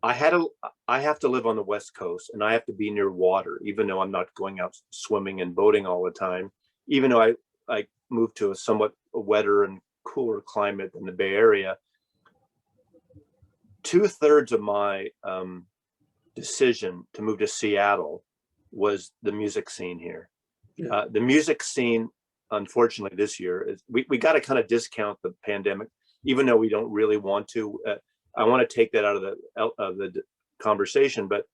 I have to live on the West Coast and I have to be near water, even though I'm not going out swimming and boating all the time, even though I moved to a somewhat wetter and cooler climate than the Bay Area. 2/3 of my decision to move to Seattle was the music scene here. Yeah. The music scene, unfortunately, this year, we got to kind of discount the pandemic, even though we don't really want to. I want to take that out of the conversation, but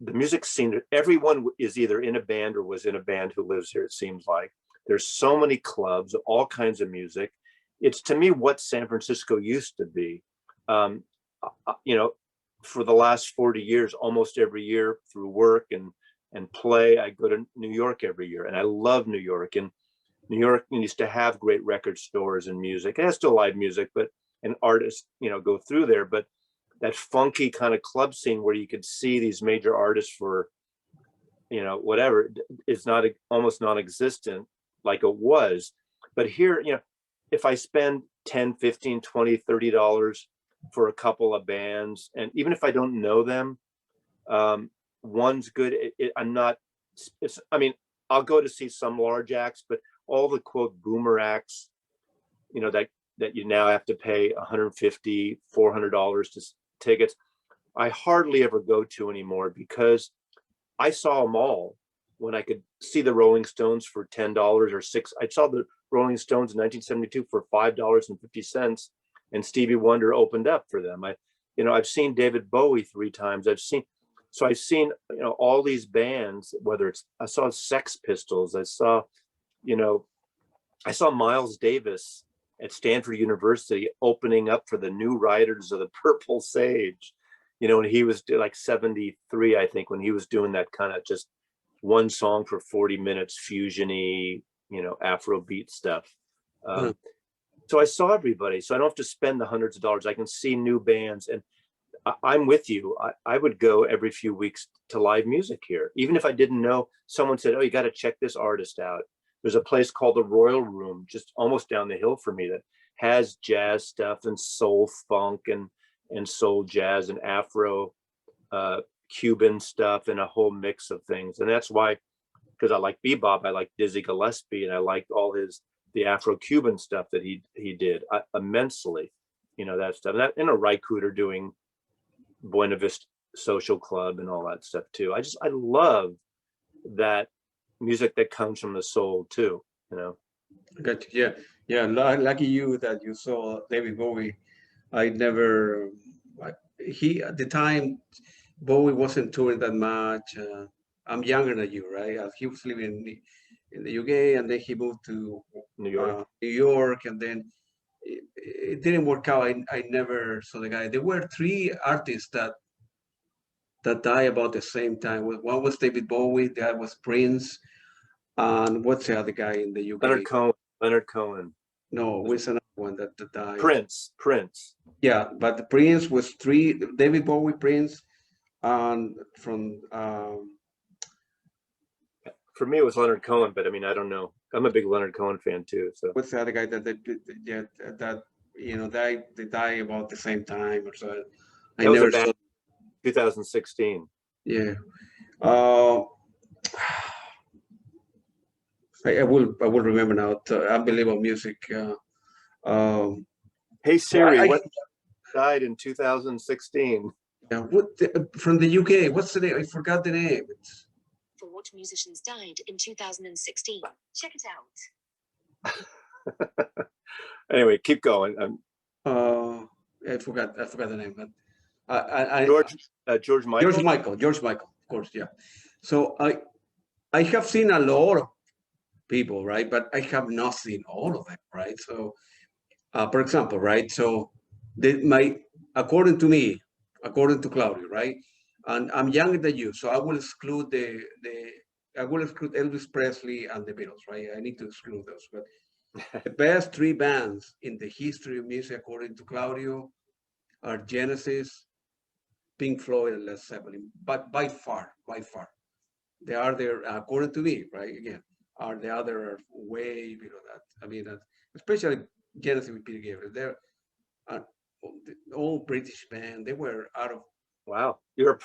the music scene, everyone is either in a band or was in a band who lives here, it seems like. There's so many clubs, all kinds of music. It's, to me, what San Francisco used to be. For the last 40 years, almost every year through work and play, I go to New York every year, and I love New York. And New York used to have great record stores and music. It has still live music, and artists, go through there. But that funky kind of club scene where you could see these major artists for, whatever, it's almost non-existent like it was. But here, if I spend $10, $15, $20, $30 for a couple of bands, and even if I don't know them, one's good. I'll go to see some large acts, but all the quote boomer acts, that you now have to pay $150, $400 to tickets, I hardly ever go to anymore because I saw them all when I could see the Rolling Stones for $10 or $6. I saw the Rolling Stones in 1972 for $5.50, and Stevie Wonder opened up for them. I've seen David Bowie 3 times. I've seen all these bands, I saw Sex Pistols, I saw Miles Davis at Stanford University opening up for the New Riders of the Purple Sage, when he was like 73, I think, when he was doing that kind of just one song for 40 minutes, fusion-y, Afrobeat stuff. Uh-huh. So I saw everybody. So I don't have to spend the hundreds of dollars. I can see new bands. And I'm with you. I would go every few weeks to live music here. Even if I didn't know, someone said, oh, you got to check this artist out. There's a place called the Royal Room, just almost down the hill from me, that has jazz stuff and soul funk and soul jazz and Afro Cuban stuff and a whole mix of things. And that's why, because I like bebop, I like Dizzy Gillespie, and I liked all the Afro-Cuban stuff that he did immensely, you know, that stuff. And a Rycooter doing Buena Vista Social Club and all that stuff too. I love that music that comes from the soul too, you know. Gotcha. Yeah. Lucky you that you saw David Bowie. I never. He at the time, Bowie wasn't touring that much. I'm younger than you, right? He was living in the UK, and then he moved to New York. New York, and then it didn't work out. I never saw the guy. There were three artists that died about the same time. One was David Bowie, the other was Prince, and what's the other guy in the UK? Leonard Cohen. No, what's another one that died? Prince. Yeah, but the Prince was three: David Bowie, Prince, and from. For me, it was Leonard Cohen, but I mean, I don't know. I'm a big Leonard Cohen fan too. So What's the other guy that you know they die about the same time or so? I never saw. 2016. Yeah. I will remember now. Unbelievable music. Hey Siri, what died in 2016? Yeah, from the UK? What's the name? I forgot the name. For what musicians died in 2016? Check it out. Anyway, keep going. I forgot the name, but George Michael. George Michael, of course, yeah. So I have seen a lot of people, right? But I have not seen all of them, right? So, for example, right? So, according to Claudio, right? And I'm younger than you, so I will exclude Elvis Presley and the Beatles, right? I need to exclude those. But the best three bands in the history of music, according to Claudio, are Genesis, Pink Floyd, and Led Zeppelin. But by far, they are there, according to me, right? Again, are the other way below that. I mean, especially Genesis with Peter Gabriel. They're all British band. They were out of. Wow, you're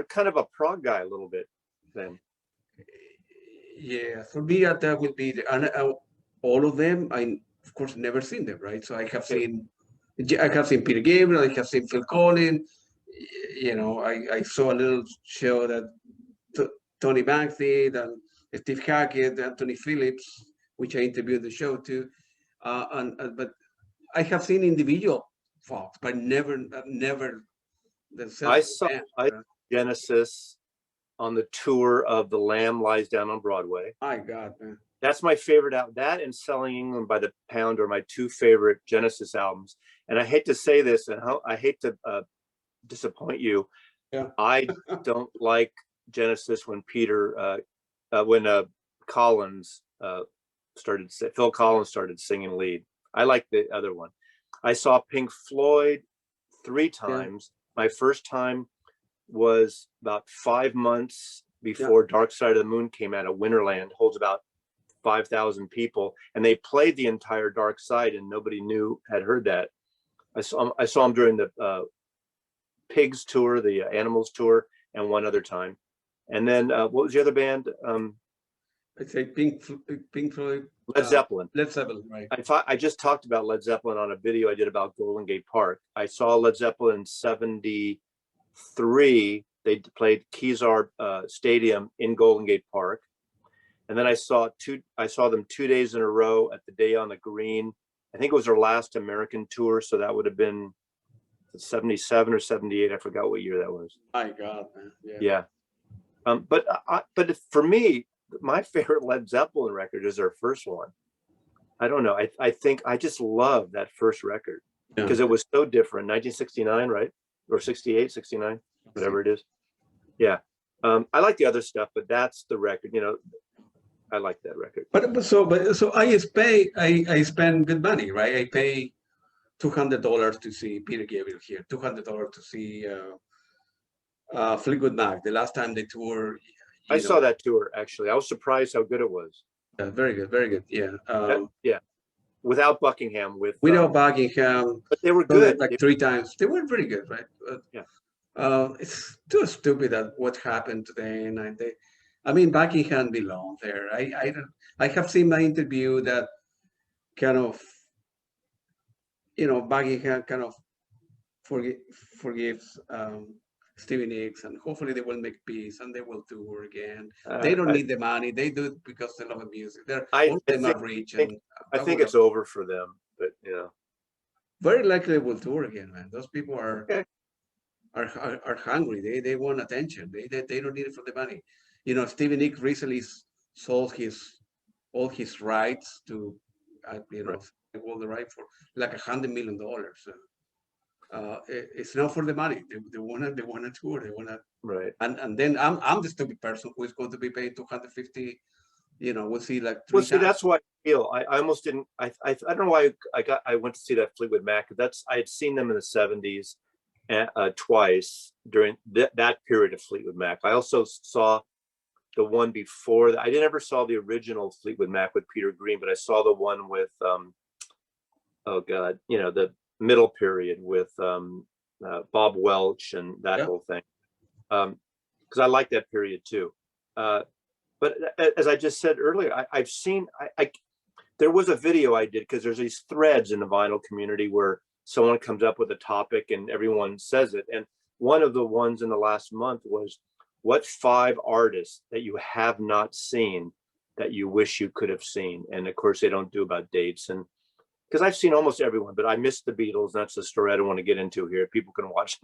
kind of a prog guy a little bit, then. Yeah, for me that would be all of them. I of course never seen them, right? So I have seen Peter Gabriel. I have seen Phil Collins. You know, I saw a little show that Tony Banks did, and Steve Hackett, Anthony Phillips, which I interviewed the show too. But I have seen individual folks, but never. I saw Genesis on the tour of The Lamb Lies Down on Broadway. My God, man. That's my favorite out. That and Selling England by the Pound are my two favorite Genesis albums. And I hate to say this, and I hate to disappoint you. Yeah. I don't like Genesis when Phil Collins started singing lead. I like the other one. I saw Pink Floyd 3 times. My first time was about 5 months before Dark Side of the Moon came out of Winterland. Holds about 5,000 people, and they played the entire Dark Side, and nobody had heard that. I saw them during the Pigs tour, the Animals tour, and one other time. And then what was the other band? I'd say Pink Floyd. Led Zeppelin. Led Zeppelin, right. I just talked about Led Zeppelin on a video I did about Golden Gate Park. I saw Led Zeppelin in 73. They played Kezar Stadium in Golden Gate Park. And then I saw them 2 days in a row at the Day on the Green. I think it was their last American tour, so that would have been 77 or 78. I forgot what year that was. My God, man. Yeah. But for me, my favorite Led Zeppelin record is their first one. I don't know. I think I just love that first record because it was so different. 1969, right? Or 68, 69, whatever it is. Yeah. I like the other stuff, but that's the record. You know, I like that record. But I spend good money, right? I pay $200 to see Peter Gabriel here, $200 to see Fleetwood Mac. The last time they toured, I saw that tour actually. I was surprised how good it was. very good, very good. Yeah. Yeah. Without Buckingham, without Buckingham, but they were good. Like 3 times. They were very good, right? But, yeah. It's too stupid that what happened today, and I mean, Buckingham belonged there. I have seen my interview that kind of, Buckingham kind of forgives Stevie Nicks, and hopefully they will make peace and they will tour again. They don't need the money. They do it because they love the music. All of them are rich. I think it's over for them, but very likely they will tour again, man. Those people are hungry. They want attention. They don't need it for the money. Stevie Nicks recently sold all his rights to, all the right for like $100 million. It's not for the money. They want to tour. They want to. Right. And then I'm the stupid person who is going to be paid $250. We'll see like 3 times. See, that's why I feel I almost didn't. I don't know why I went to see that Fleetwood Mac. I had seen them in the '70s. Twice during that period of Fleetwood Mac. I also saw the one before that. I never saw the original Fleetwood Mac with Peter Green, but I saw the one with the middle period with Bob Welch and that whole thing. Because I like that period too. But as I just said earlier, I've seen there was a video I did because there's these threads in the vinyl community where someone comes up with a topic and everyone says it. And one of the ones in the last month was, what 5 artists that you have not seen that you wish you could have seen? And of course they don't do about dates. And because I've seen almost everyone, but I missed the Beatles. That's the story I don't want to get into here. People can watch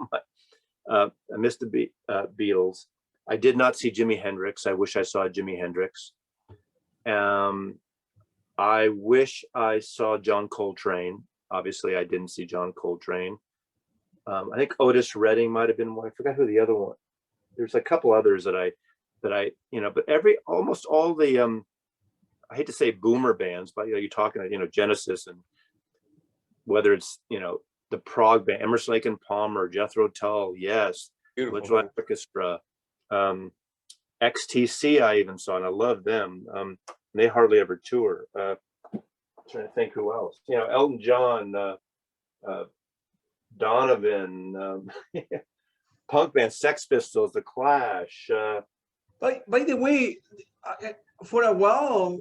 I missed the Beatles. I did not see Jimi Hendrix. I wish I saw Jimi Hendrix. I wish I saw John Coltrane. Obviously, I didn't see John Coltrane. I think Otis Redding might have been one. I forgot who the other one. There's a couple others that I, but almost all the, I hate to say boomer bands, but you're talking, Genesis, and whether it's, the prog band, Emerson, Lake and Palmer, Jethro Tull, yes, Little Orchestra, XTC. I even saw, and I love them. They hardly ever tour. Trying to think who else. Elton John, Donovan, punk band, Sex Pistols, The Clash. By the way, for a while,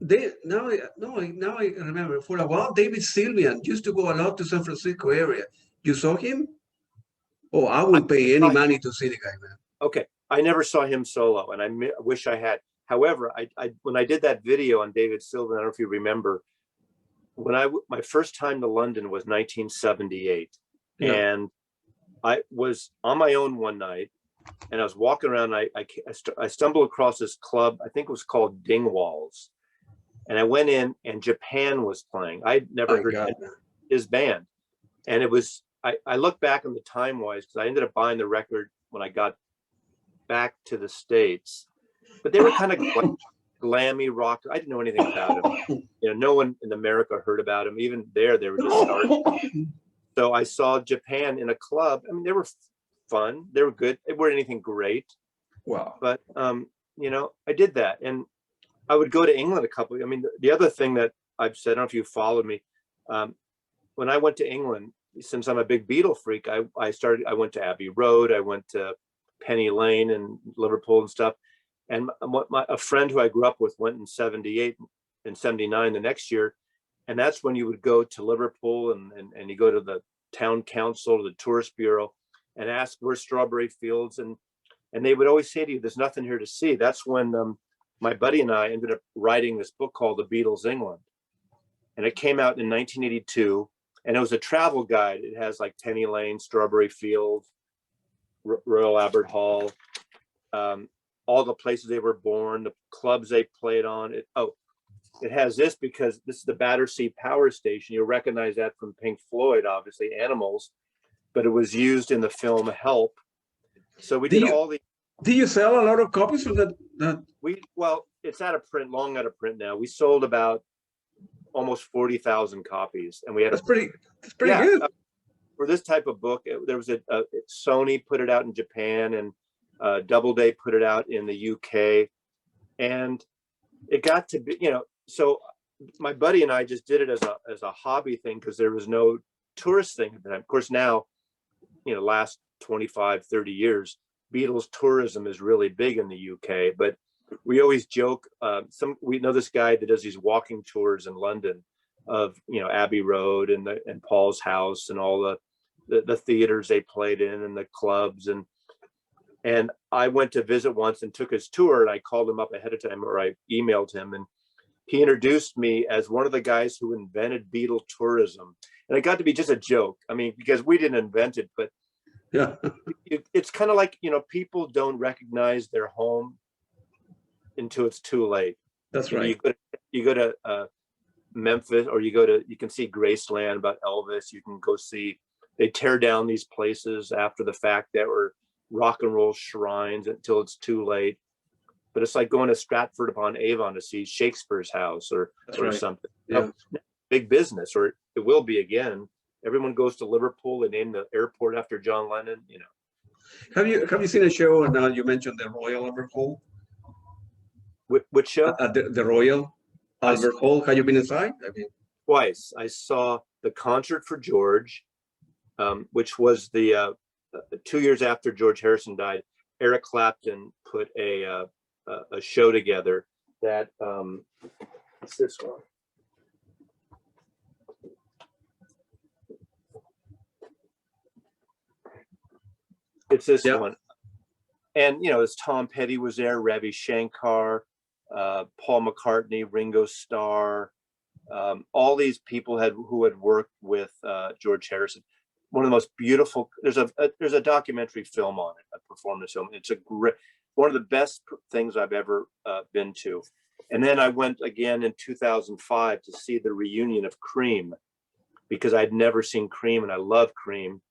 now I remember. For a while, David Sylvian used to go a lot to San Francisco area. You saw him? Oh, I would pay any money to see the guy, man. Okay, I never saw him solo, and I wish I had. However, when I did that video on David Sylvian, I don't know if you remember, my first time to London was 1978, and I was on my own one night, and I was walking around. I stumbled across this club. I think it was called Dingwalls, and I went in, and Japan was playing. I'd never heard his band, and it was. I look back on the time wise because I ended up buying the record when I got back to the States. But they were kind of glammy rock. I didn't know anything about them. No one in America heard about them. Even there, they were just starting. So I saw Japan in a club. I mean, they were fun. They were good. They weren't anything great. Wow. But, I did that. And I would go to England the other thing that I've said, I don't know if you followed me. When I went to England, since I'm a big Beatle freak, I went to Abbey Road. I went to Penny Lane and Liverpool and stuff. And a friend who I grew up with went in 78 and 79 the next year. And that's when you would go to Liverpool and you go to the town council, the tourist bureau, and ask where's Strawberry Fields. And they would always say to you, there's nothing here to see. That's when my buddy and I ended up writing this book called The Beatles England. And it came out in 1982. And it was a travel guide. It has like Penny Lane, Strawberry Fields, Royal Albert Hall, all the places they were born, the clubs they played on. It has this because this is the Battersea Power Station. You'll recognize that from Pink Floyd, obviously, Animals, but it was used in the film Help. So we did all the. Do you sell a lot of copies of that? it's out of print, long out of print now. We sold about almost 40,000 copies, and we had that's pretty good. For this type of book. There was Sony put it out in Japan, and Doubleday put it out in the UK, and it got to be, so my buddy and I just did it as a hobby thing because there was no tourist thing at the time. Of course, now, last 25, 30 years, Beatles tourism is really big in the UK, but we always joke, we know this guy that does these walking tours in London of, Abbey Road and Paul's house and all the theaters they played in and the clubs. And I went to visit once and took his tour, and I called him up ahead of time, or I emailed him, and he introduced me as one of the guys who invented Beatle tourism. And it got to be just a joke. I mean, because we didn't invent it, but yeah, it's kind of like, people don't recognize their home until it's too late. That's right. You go to Memphis, or you can see Graceland about Elvis. You can go see, they tear down these places after the fact that were rock and roll shrines until it's too late. But it's like going to Stratford upon Avon to see Shakespeare's house or something. Yeah. Big business, or it will be again. Everyone goes to Liverpool and name the airport after John Lennon. Have you seen a show? And now you mentioned the Royal Albert Hall. Which show? The Royal Albert Hall. Have you been inside? Twice. I saw the concert for George, which was the 2 years after George Harrison died. Eric Clapton put a show together that it's this one. It's this one. And, as Tom Petty was there, Ravi Shankar, Paul McCartney, Ringo Starr, all these people who had worked with George Harrison. One of the most beautiful, there's a documentary film on it, a performance film. It's one of the best things I've ever been to. And then I went again in 2005 to see the reunion of Cream, because I'd never seen Cream, and I love Cream.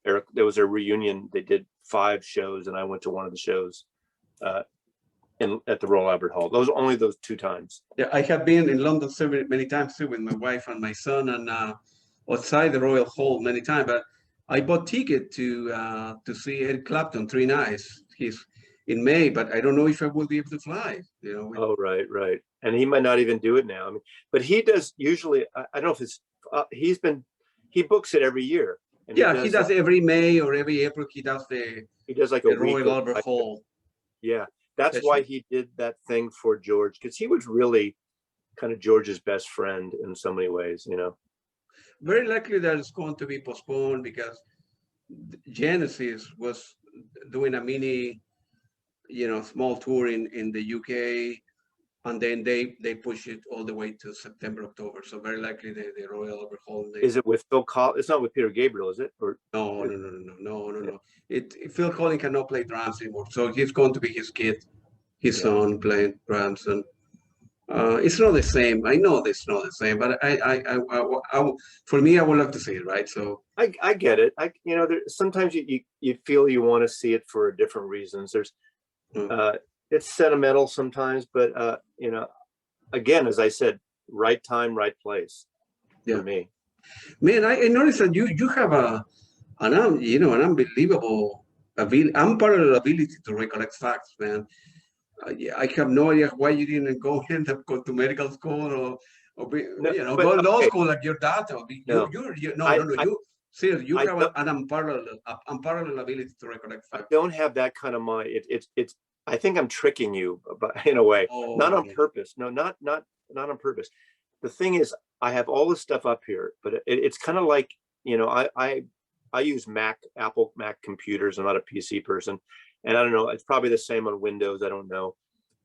Eric, there was a reunion. They did 5 shows, and I went to one of the shows at the Royal Albert Hall. Only those 2 times. Yeah, I have been in London many times too with my wife and my son, and outside the Royal Hall many times. But I bought ticket to see Eric Clapton 3 nights. He's in May, but I don't know if I will be able to fly. Oh, right. And he might not even do it now. I mean, but he does usually. I don't know if it's. He books it every year. And he does every May or every April. He does like the Royal Albert Hall. Yeah, that's why he did that thing for George, because he was really kind of George's best friend in so many ways. Very likely that it's going to be postponed because Genesis was doing a mini, small tour in the UK, and then they push it all the way to September, October. So very likely the Royal Albert Hall. Is it with Phil Collins? It's not with Peter Gabriel, is it? Or no. Phil Collins cannot play drums anymore, so he's going to be his son playing drums, and it's not the same. I know it's not the same, but I for me, I would love to see it, right? So I get it. Sometimes you feel you want to see it for different reasons. There's it's sentimental sometimes, but again, as I said, right time, right place for me. Man, I noticed that you have an unbelievable unparalleled ability to recollect facts, man. I have no idea why you didn't go to medical school or go to law school like your dad. You have an unparalleled ability to recollect facts. I don't have that kind of mind. It's. I think I'm tricking you, but in a way, not on purpose. No, not on purpose. The thing is, I have all this stuff up here, but it's kind of like, I use Apple Mac computers. I'm not a PC person, and I don't know. It's probably the same on Windows. I don't know,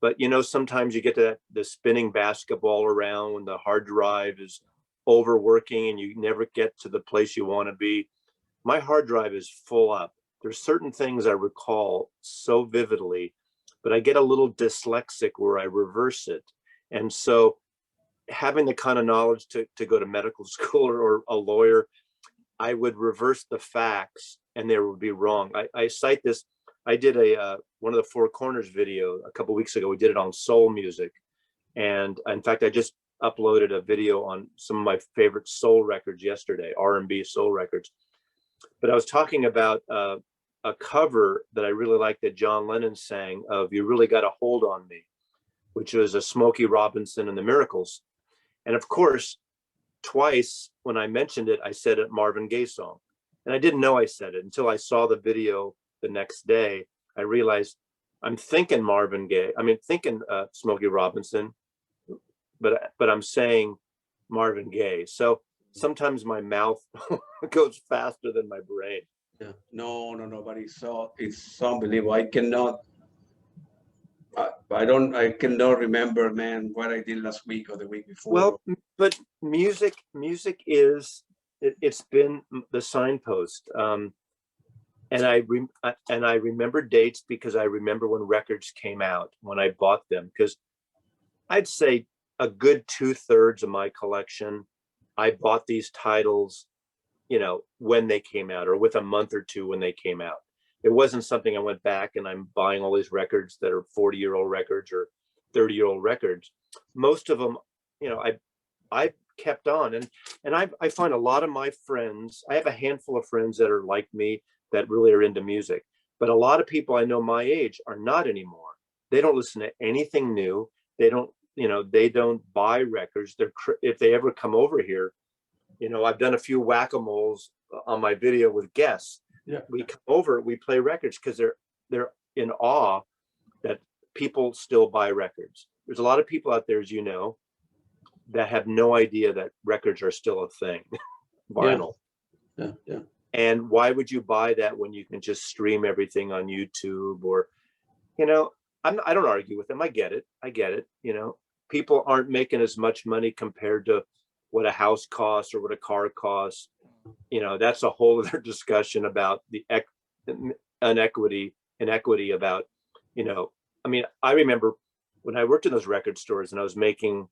but sometimes you get to the spinning basketball around when the hard drive is overworking and you never get to the place you want to be. My hard drive is full up. There's certain things I recall so vividly, but I get a little dyslexic where I reverse it. And so having the kind of knowledge to go to medical school or a lawyer, I would reverse the facts and they would be wrong. I cite this. I did a one of the Four Corners video a couple of weeks ago. We did it on soul music. And in fact, I just uploaded a video on some of my favorite soul records yesterday, R&B soul records. But I was talking about a cover that I really liked that John Lennon sang of "You Really Got a Hold on Me," which was a Smokey Robinson and the Miracles. And of course, twice when I mentioned it, I said a Marvin Gaye song. And I didn't know I said it until I saw the video the next day. I realized I'm thinking Marvin Gaye. I mean, thinking Smokey Robinson, but I'm saying Marvin Gaye. So sometimes my mouth goes faster than my brain. Yeah. No, but it's unbelievable. I cannot remember, man, what I did last week or the week before. Well, but music is, it's been the signpost. And I remember dates because I remember when records came out, when I bought them, because I'd say a good 2/3 of my collection, I bought these titles, when they came out, or with a month or two when they came out. It wasn't something I went back and I'm buying all these records that are 40-year-old records or 30-year-old records. Most of them, I kept on, and I find a lot of my friends, I have a handful of friends that are like me, that really are into music, but a lot of people I know my age are not anymore. They don't listen to anything new. They don't buy records. If they ever come over here, I've done a few whack-a-moles on my video with guests. Yeah. We come over, we play records because they're in awe that people still buy records. There's a lot of people out there, as you know, that have no idea that records are still a thing. Vinyl. Yeah. And why would you buy that when you can just stream everything on YouTube? Or, I don't argue with them. I get it. People aren't making as much money compared to what a house costs or what a car costs. That's a whole other discussion about the inequity about, I remember when I worked in those record stores and I was making,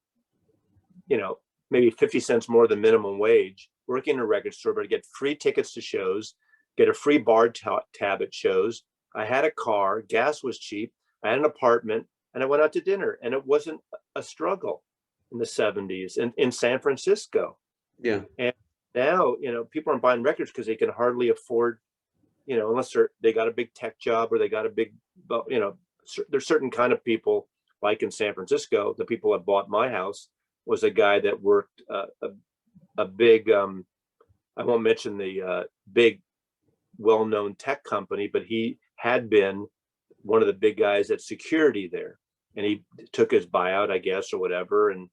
maybe 50 cents more than minimum wage, working in a record store, but I get free tickets to shows, get a free bar tab at shows. I had a car, gas was cheap, I had an apartment, and I went out to dinner, and it wasn't a struggle in the 70s in San Francisco. Yeah. And now, people aren't buying records because they can hardly afford, unless they got a big tech job or they got a big, there's certain kind of people, like in San Francisco, the people that bought my house was a guy that worked a big, I won't mention the big well-known tech company, but he had been one of the big guys at security there. And he took his buyout, I guess, or whatever, and,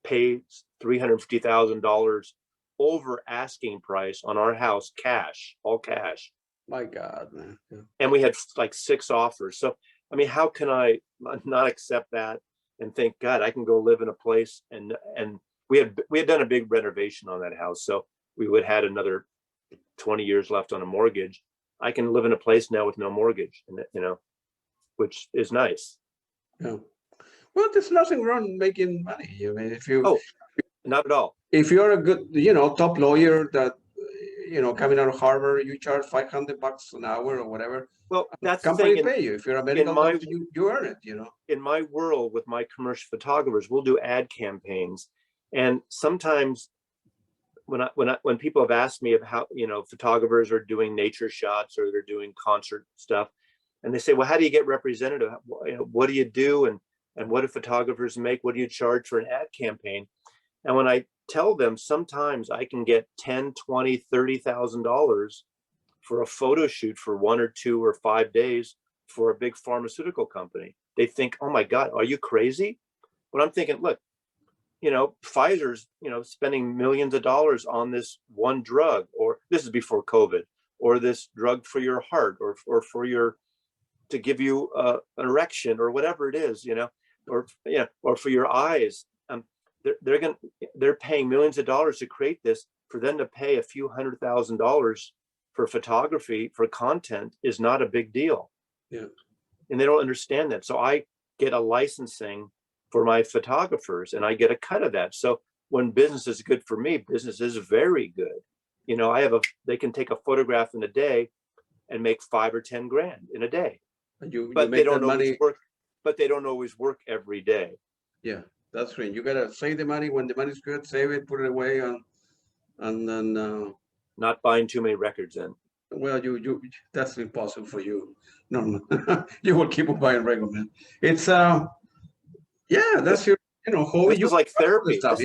paid $350,000 over asking price on our house, all cash. My God, man. Yeah. And we had like 6 offers. So, how can I not accept that and think, God, I can go live in a place? And we had done a big renovation on that house, so we would had another 20 years left on a mortgage. I can live in a place now with no mortgage, and which is nice. Yeah. Well, there's nothing wrong making money. If you not at all. If you're a good, top lawyer that, coming out of Harvard, you charge $500 an hour or whatever. Well, that's company the thing. Pay you. If you're a medical doctor, you earn it. In my world with my commercial photographers, we'll do ad campaigns, and sometimes when people have asked me of how photographers are doing nature shots or they're doing concert stuff, and they say, well, how do you get representative? What do you do? And what do photographers make? What do you charge for an ad campaign? And when I tell them, sometimes I can get $10,000, $20,000, $30,000 for a photo shoot for 1 or 2 or 5 days for a big pharmaceutical company. They think, oh my God, are you crazy? But I'm thinking, look, Pfizer's, spending millions of dollars on this one drug, or this is before COVID, or this drug for your heart, or for to give you an erection, or whatever it is, or for your eyes. They're paying millions of dollars to create this. For them to pay a few $100,000 for photography, for content, is not a big deal. Yeah. And they don't understand that. So I get a licensing for my photographers, and I get a cut of that. So when business is good for me, business is very good. They can take a photograph in a day, and make 5 or 10 grand in a day. And you But make they don't that always money. work. But they don't always work every day. Yeah, that's right. You gotta save the money when the money's good, save it, put it away, and then Not buying too many records in. well, you that's impossible for you. No, you will keep on buying record, man. It's yeah, that's your hobby. This You is like the therapy. stuff,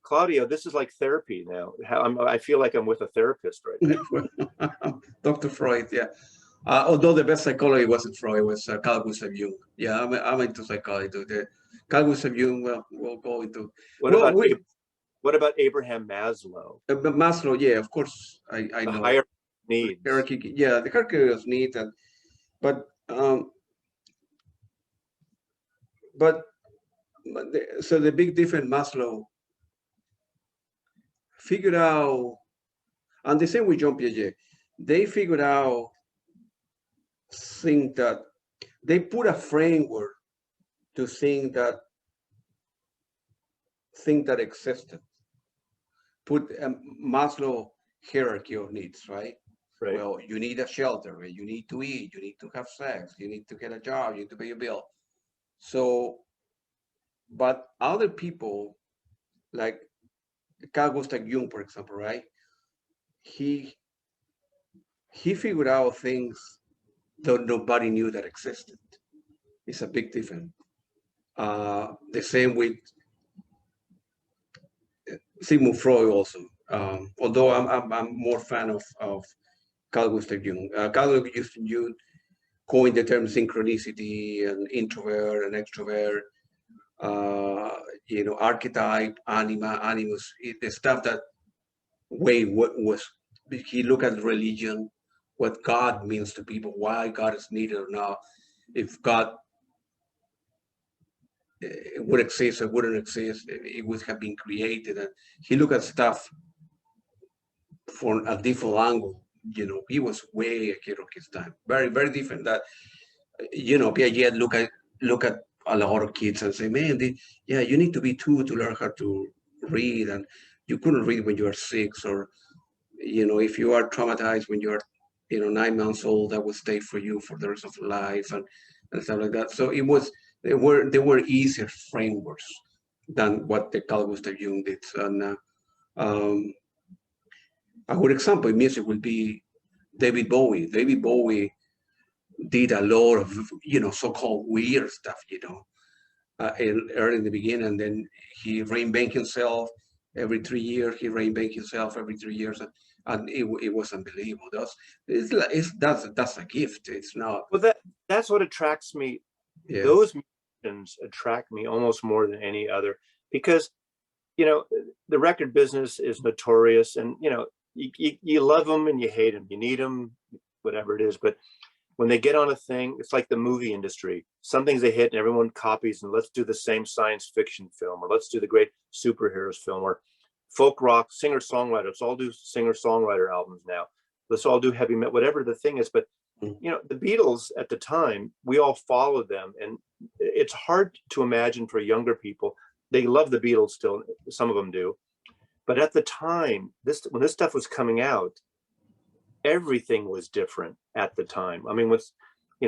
Claudio, this is like therapy now. I feel like I'm with a therapist right now. Dr. Freud, yeah. Although the best psychology wasn't Freud, it was Carl Gustav Jung. Yeah, I'm into psychology. The Carl Gustav Jung, well, we'll go into. What about Abraham Maslow? But Maslow, yeah, of course, I The know. higher needs. Hierarchy, yeah, the hierarchy of needs, but so the big difference, Maslow figured out, and the same with John Piaget, they figured out that they put a framework to think that existed. Put a Maslow hierarchy of needs, right? Right. Well, you need a shelter, right? You need to eat, you need to have sex, you need to get a job, you need to pay your bill. So, but other people, like Carl Gustav Jung, for example, right? He figured out things that nobody knew that existed. It's a big difference. The same with Sigmund Freud also. Although I'm more fan of Carl Gustav Jung. Carl Gustav Jung coined the term synchronicity and introvert and extrovert. Archetype, anima, animus, the stuff that he looked at religion, what God means to people, why God is needed or not, if God would exist or wouldn't exist, it would have been created. And he looked at stuff from a different angle. He was way ahead of his time. Very, very different. That Piaget look at a lot of kids and say, man, you need to be 2 to learn how to read, and you couldn't read when you were 6, or if you are traumatized when you're 9 months old, that will stay for you for the rest of life, and stuff like that. So they were easier frameworks than what the Carl Gustav Jung did. And a good example in music would be David Bowie. David Bowie did a lot of so-called weird stuff, early in the beginning, and then he reinvented himself every 3 years. He reinvented himself every 3 years, and it was unbelievable. That's a gift. It's not. Well, that's what attracts me. Yeah. Those musicians attract me almost more than any other, because the record business is notorious, and you love them and you hate them, you need them, whatever it is. But when they get on a thing, it's like the movie industry. Some things they hit and everyone copies, and let's do the same science fiction film, or let's do the great superheroes film, or folk rock, singer-songwriter. Let's all do singer-songwriter albums now. Let's all do heavy metal, whatever the thing is. But the Beatles at the time, we all followed them, and it's hard to imagine for younger people. They love the Beatles still, some of them do. But at the time, when this stuff was coming out, everything was different at the time. I mean, with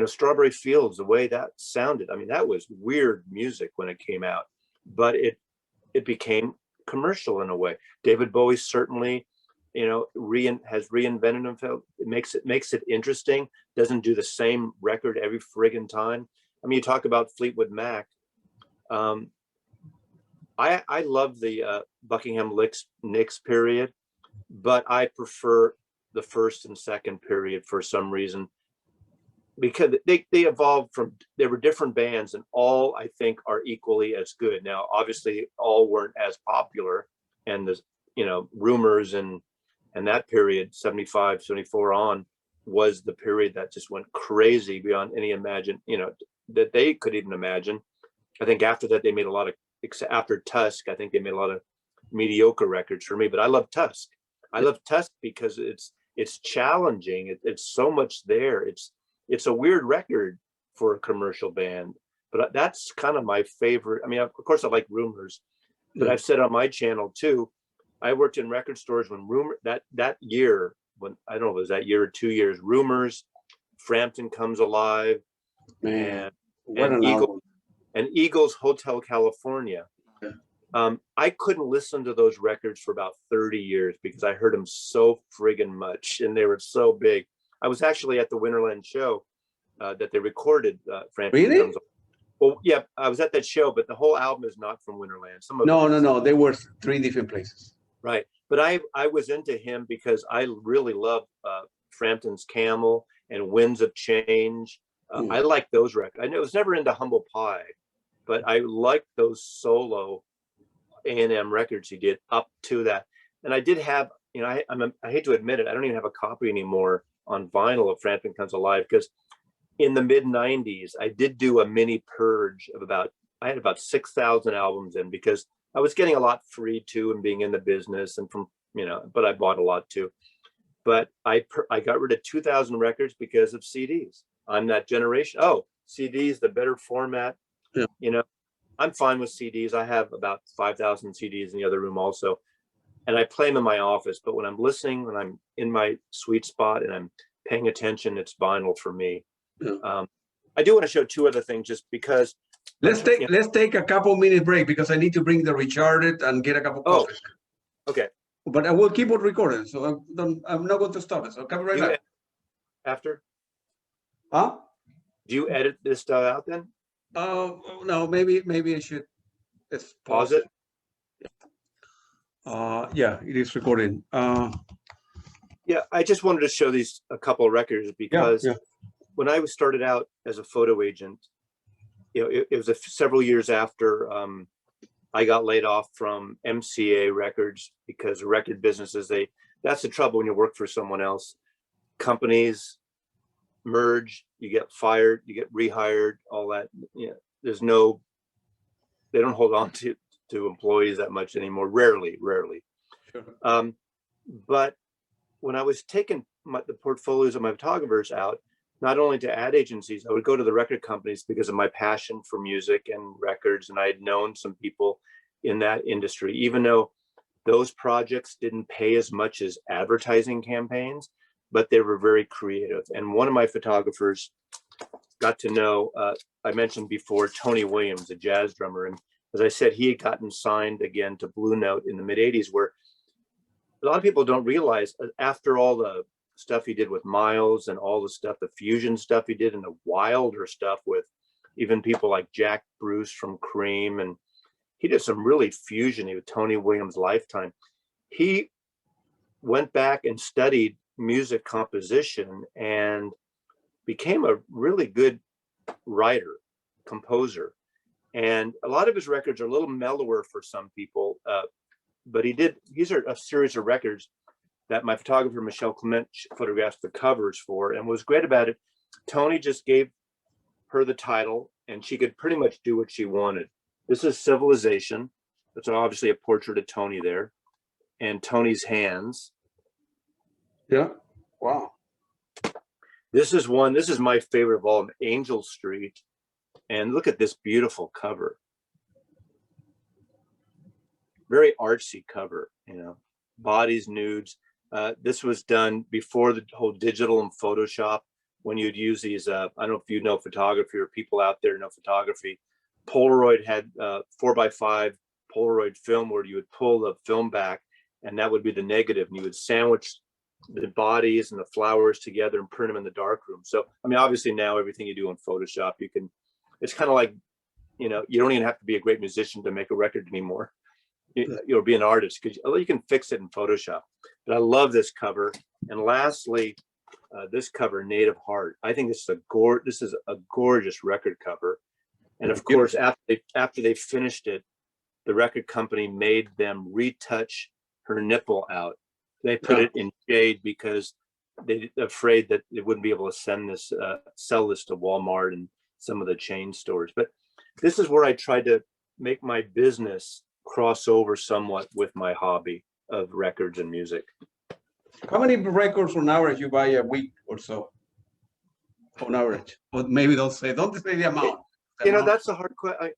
Strawberry Fields, the way that sounded, I mean, that was weird music when it came out, but it became commercial in a way. David Bowie certainly, has reinvented himself. It makes it interesting. Doesn't do the same record every friggin' time. I mean, you talk about Fleetwood Mac. I love the Buckingham Nicks period, but I prefer the first and second period for some reason, because they evolved from, there were different bands, and all I think are equally as good. Now, obviously all weren't as popular, and the Rumors and that period, 75, 74 on, was the period that just went crazy beyond any that they could even imagine. I think after that they made a lot of, after Tusk, I think they made a lot of mediocre records for me, but I love Tusk. I love Tusk because it's challenging. It's so much there. It's a weird record for a commercial band, but that's kind of my favorite. I mean, of course I like Rumors, but I've said on my channel too, I worked in record stores when that year when, I don't know, was that year or 2 years, Rumors, Frampton Comes Alive, Man, and Eagles Hotel California. I couldn't listen to those records for about 30 years because I heard them so friggin' much and they were so big. I was actually at the Winterland show that they recorded Frampton Really? Comes Alive. Well, yeah, I was at that show, but the whole album is not from Winterland. Some of No. They were 3 different places. Right. But I was into him because I really loved Frampton's Camel and Winds of Change. I like those records. I was never into Humble Pie, but I liked those solo A&M records he did up to that. And I did have, you know, I hate to admit it, I don't even have a copy anymore on vinyl of Frampton Comes Alive, because in the mid 90s, I did do a mini purge of I had about 6,000 albums in, because I was getting a lot free too, and being in the business, and from, you know, but I bought a lot too. But I got rid of 2,000 records because of CDs. I'm that generation. Oh, CDs, the better format. Yeah. You know, I'm fine with CDs. I have about 5,000 CDs in the other room also. And I play them in my office. But when I'm listening, when I'm in my sweet spot and I'm paying attention, it's vinyl for me. Yeah. I do want to show 2 other things just because. Let's take a couple minute break because I need to bring the recharted and get a cup of coffee. Okay. But I will keep on recording, so I'm not going to stop it. So come right back. After? Huh? Do you edit this stuff out then? No, maybe I should. Let's pause it. Yeah, it is recording. Yeah, I just wanted to show these a couple of records because when I was started out as a photo agent, you know, it was several years after I got laid off from MCA Records, because record businesses, that's the trouble when you work for someone else. Companies merge, you get fired, you get rehired, all that. You know, they don't hold on to employees that much anymore. Rarely. Sure. But when I was taking the portfolios of my photographers out, not only to ad agencies, I would go to the record companies because of my passion for music and records. And I had known some people in that industry, even though those projects didn't pay as much as advertising campaigns, but they were very creative. And one of my photographers got to know, I mentioned before, Tony Williams, a jazz drummer. And as I said, he had gotten signed again to Blue Note in the mid 80s, where a lot of people don't realize, after all the stuff he did with Miles and all the stuff, the fusion stuff he did, and the wilder stuff with even people like Jack Bruce from Cream, and he did some really fusion-y with Tony Williams' lifetime. He went back and studied music composition and became a really good writer, composer. And a lot of his records are a little mellower for some people, but these are a series of records that my photographer, Michelle Clement, photographed the covers for. And what was great about it, Tony just gave her the title and she could pretty much do what she wanted. This is Civilization. That's obviously a portrait of Tony there, and Tony's hands. Yeah. Wow. This is my favorite of all, Angel Street. And look at this beautiful cover. Very artsy cover, you know, bodies, nudes. This was done before the whole digital and Photoshop, when you'd use these, I don't know if you know photography or people out there know photography. Polaroid had 4x5 Polaroid film where you would pull the film back and that would be the negative, and you would sandwich the bodies and the flowers together and print them in the darkroom. So, I mean, obviously now everything you do in Photoshop, you can, it's kind of like, you know, you don't even have to be a great musician to make a record anymore. You'll be an artist because you can fix it in Photoshop. But I love this cover. And lastly, this cover, Native Heart. I think this is a gorgeous record cover. And of course, after they finished it, the record company made them retouch her nipple out. They put it in shade because they're afraid that they wouldn't be able to sell this to Walmart and some of the chain stores. But this is where I tried to make my business cross over somewhat with my hobby of records and music. How many records on average you buy a week or so? On average, or maybe don't say the amount. You know, that's a hard question.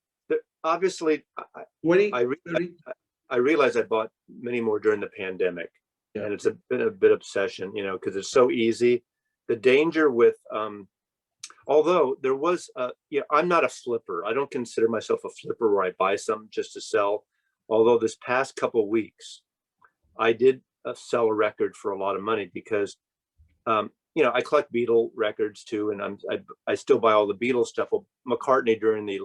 Obviously, 20, I realized I bought many more during the pandemic. and it's been a bit obsession, you know, because it's so easy. The danger with, although there was, you know, I'm not a flipper. I don't consider myself a flipper where I buy something just to sell. Although this past couple of weeks, I did sell a record for a lot of money because, you know, I collect Beatle records too, and I still buy all the Beatles stuff. Well, McCartney during the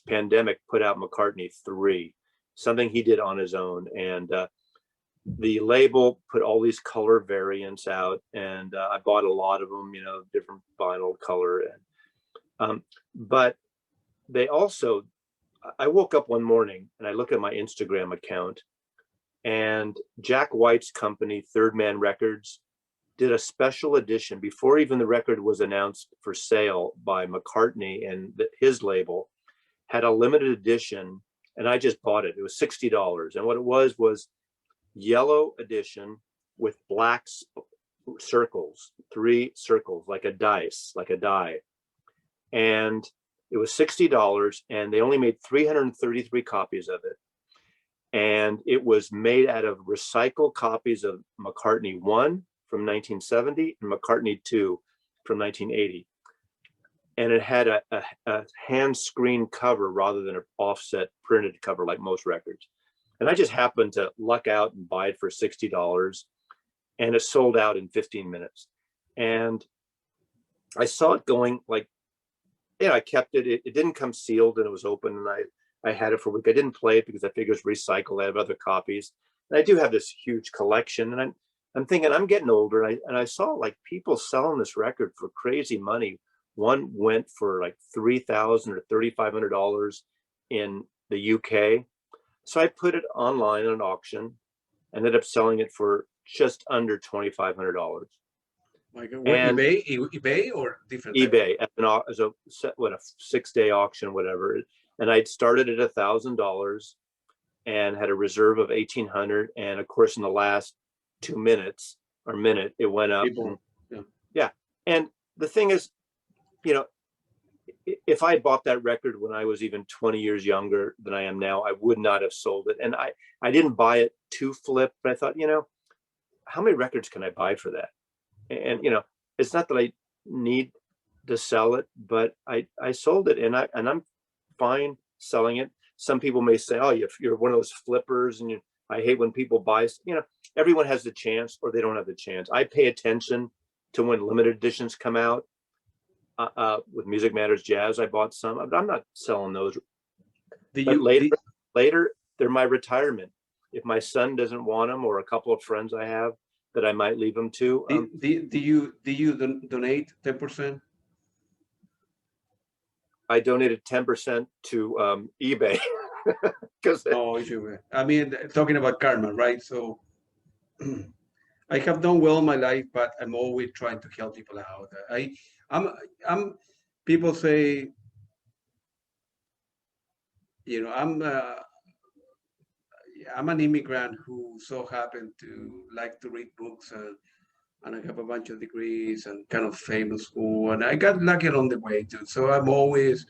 pandemic put out McCartney 3, something he did on his own, and the label put all these color variants out, and I bought a lot of them, you know, different vinyl color, and but they also, I woke up one morning and I look at my Instagram account, and Jack White's company, Third Man Records, did a special edition before even the record was announced for sale by McCartney and his label, had a limited edition, and I just bought it. It was $60. And what it was yellow edition with black circles, 3 circles, like a dice, like a die. And it was $60, and they only made 333 copies of it. And it was made out of recycled copies of McCartney 1 from 1970 and McCartney 2 from 1980. And it had a hand screen cover rather than an offset printed cover like most records. And I just happened to luck out and buy it for $60, and it sold out in 15 minutes. And I saw it going, like, you know, I kept it. It didn't come sealed, and it was open, and I had it for a week. I didn't play it because I figured it's recycled. I have other copies. And I do have this huge collection, and I'm thinking I'm getting older, and I saw like people selling this record for crazy money. One went for like $3,000 or $3,500 in the UK. So I put it online at an auction, ended up selling it for just under $2,500. Like eBay or different? eBay as a 6-day auction, whatever. And I'd started at $1,000 and had a reserve of $1,800. And of course, in the last 2 minutes or minute, it went up. Yeah. And the thing is, you know, if I bought that record when I was even 20 years younger than I am now, I would not have sold it. And I didn't buy it to flip, but I thought, you know, how many records can I buy for that? And, you know, it's not that I need to sell it, but I sold it, and I'm fine selling it. Some people may say, oh, you're one of those flippers, and I hate when people buy, you know, everyone has the chance or they don't have the chance. I pay attention to when limited editions come out. With Music Matters Jazz, I bought some. I'm not selling those. Later, they're my retirement. If my son doesn't want them, or a couple of friends I have that I might leave them to. Do you donate 10%? I donated 10% to eBay. I mean, talking about karma, right? So I have done well in my life, but I'm always trying to help people out. People say, you know, I'm an immigrant who so happened to like to read books, and I have a bunch of degrees and kind of famous school, and I got lucky along the way too. So I'm always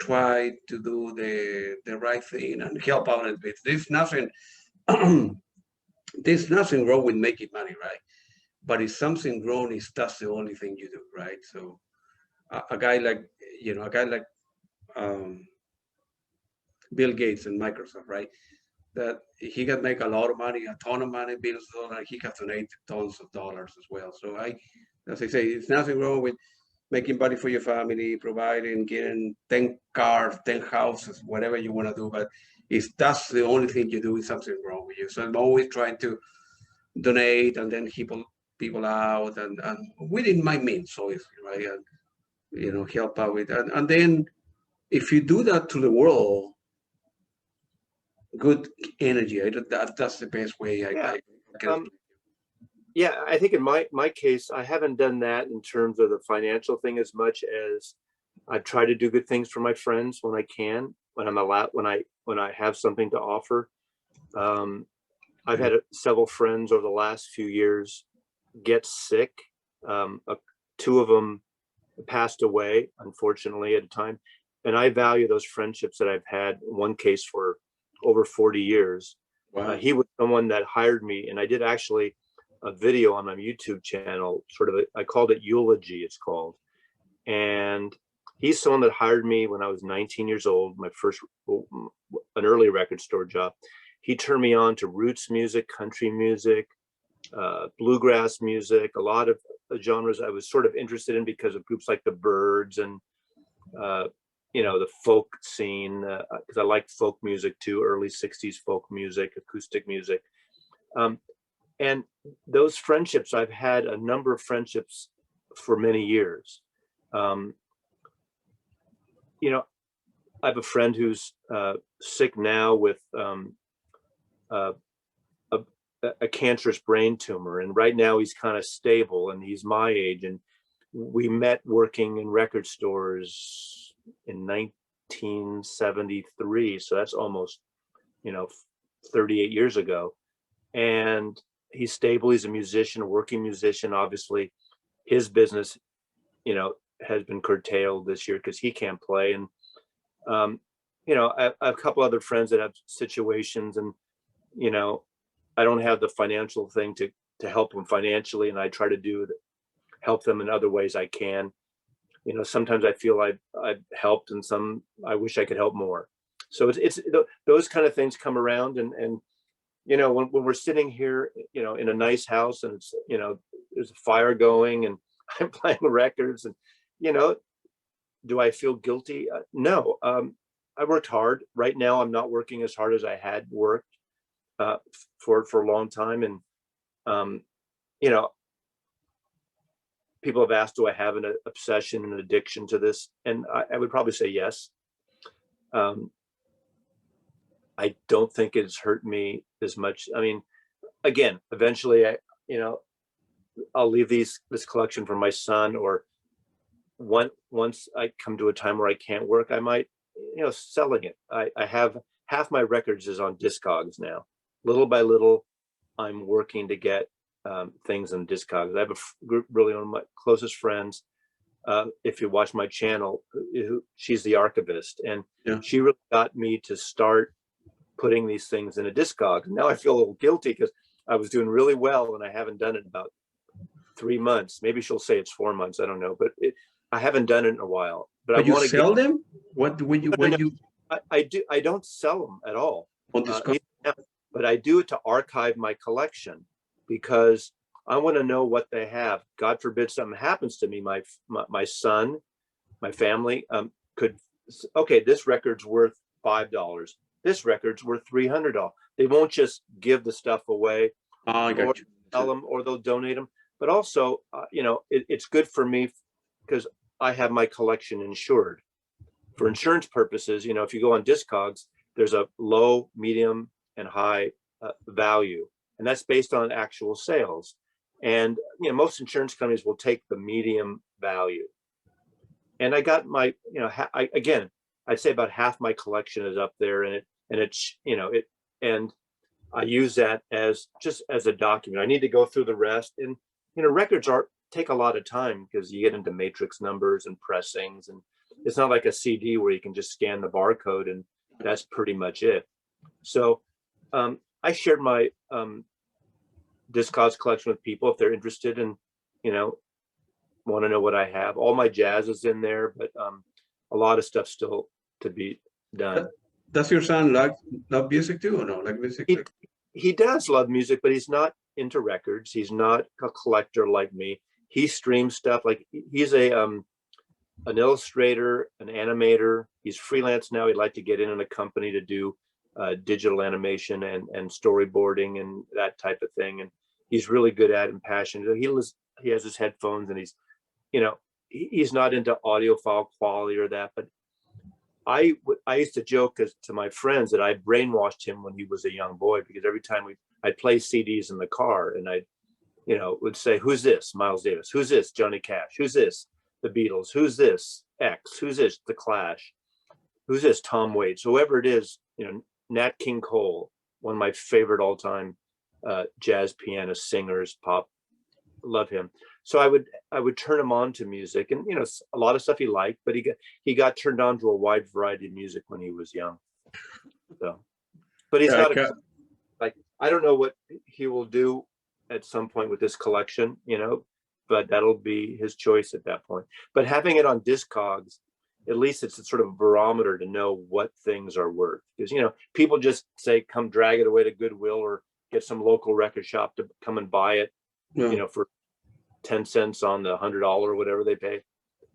try to do the right thing and help out a little bit. There's nothing wrong with making money, right? But if something wrong, is that's the only thing you do, right? So a guy like Bill Gates and Microsoft, right? That he can make a lot of money, a ton of money, billions of dollars. He can donate tons of dollars as well. So as I say, it's nothing wrong with making money for your family, providing, getting 10 cars, 10 houses, whatever you want to do. But if that's the only thing you do, is something wrong with you. So I'm always trying to donate and then people out and within my means, obviously, right? And, you know, help out with that. And then if you do that to the world, good energy. That's the best way I can. Yeah, I think in my case, I haven't done that in terms of the financial thing as much as I try to do good things for my friends when I can, when I'm allowed, when I have something to offer. I've had several friends over the last few years get sick. 2 of them passed away, unfortunately, at a time. And I value those friendships that I've had, in one case for over 40 years. Wow. He was someone that hired me, and I did actually a video on my YouTube channel, I called it Eulogy, it's called. And he's someone that hired me when I was 19 years old, my first, an early record store job. He turned me on to roots music, country music, bluegrass music, a lot of genres I was sort of interested in because of groups like the Byrds and, the folk scene, because I liked folk music too, early 60s folk music, acoustic music. And those friendships, I've had a number of friendships for many years. I have a friend who's sick now with a cancerous brain tumor, and right now he's kind of stable, and he's my age. And we met working in record stores in 1973, so that's almost 38 years ago. And he's stable. He's a musician, a working musician. Obviously, his business, has been curtailed this year because he can't play. And I have a couple other friends that have situations, and I don't have the financial thing to help them financially, and I try to help them in other ways I can. Sometimes I feel I've helped, and some I wish I could help more. So it's those kind of things come around, and when we're sitting here, in a nice house, and it's there's a fire going, and I'm playing records, and do I feel guilty? No. I worked hard. Right now, I'm not working as hard as I had worked for a long time, and people have asked, do I have an obsession and addiction to this? And I would probably say yes. I don't think it's hurt me as much. I mean, again, eventually, I'll leave this collection for my son, or once I come to a time where I can't work, I might, selling it. I have half my records is on Discogs now. Little by little, I'm working to get things on Discogs. I have a group, really one of my closest friends. If you watch my channel, she's the archivist, and she really got me to start putting these things in a Discog. Now I feel a little guilty because I was doing really well, and I haven't done it in about 3 months. Maybe she'll say it's 4 months. I don't know, but I haven't done it in a while. But I want to sell them. What when you I do. I don't sell them at all. On Discog? But I do it to archive my collection, because I want to know what they have. God forbid something happens to me. My son, my family could. Okay, this record's worth $5. This record's worth $300. They won't just give the stuff away, or sell them, or they'll donate them. But also, it's good for me because I have my collection insured. For insurance purposes, if you go on Discogs, there's a low, medium, and high value, and that's based on actual sales. And most insurance companies will take the medium value. And I got my, I'd say about half my collection is up there, and and I use that as a document. I need to go through the rest, and records take a lot of time because you get into matrix numbers and pressings, and it's not like a CD where you can just scan the barcode and that's pretty much it. So I shared my Discogs collection with people if they're interested and want to know what I have. All my jazz is in there, but a lot of stuff still to be done. Does your son love music too, or no? Like music? He does love music, but he's not into records. He's not a collector like me. He streams stuff. Like he's an illustrator, an animator. He's freelance now. He'd like to get in a company to do digital animation and storyboarding and that type of thing. And he's really good at it and passionate. He has his headphones, and he's not into audiophile quality or that. But I used to joke to my friends that I brainwashed him when he was a young boy, because every time I'd play CDs in the car, and I would say, who's this? Miles Davis. Who's this? Johnny Cash. Who's this? The Beatles. Who's this? X. Who's this? The Clash. Who's this? Tom Waits. Whoever it is, Nat King Cole, one of my favorite all-time jazz pianist, singers, pop. Love him. So I would turn him on to music, and a lot of stuff he liked, but he got turned on to a wide variety of music when he was young. So, but he's not I don't know what he will do at some point with this collection, you know, but that'll be his choice at that point. But having it on Discogs, at least it's a sort of barometer to know what things are worth. Because, you know, people just say, come drag it away to Goodwill or get some local record shop to come and buy it, you know, for 10 cents on the $100 or whatever they pay.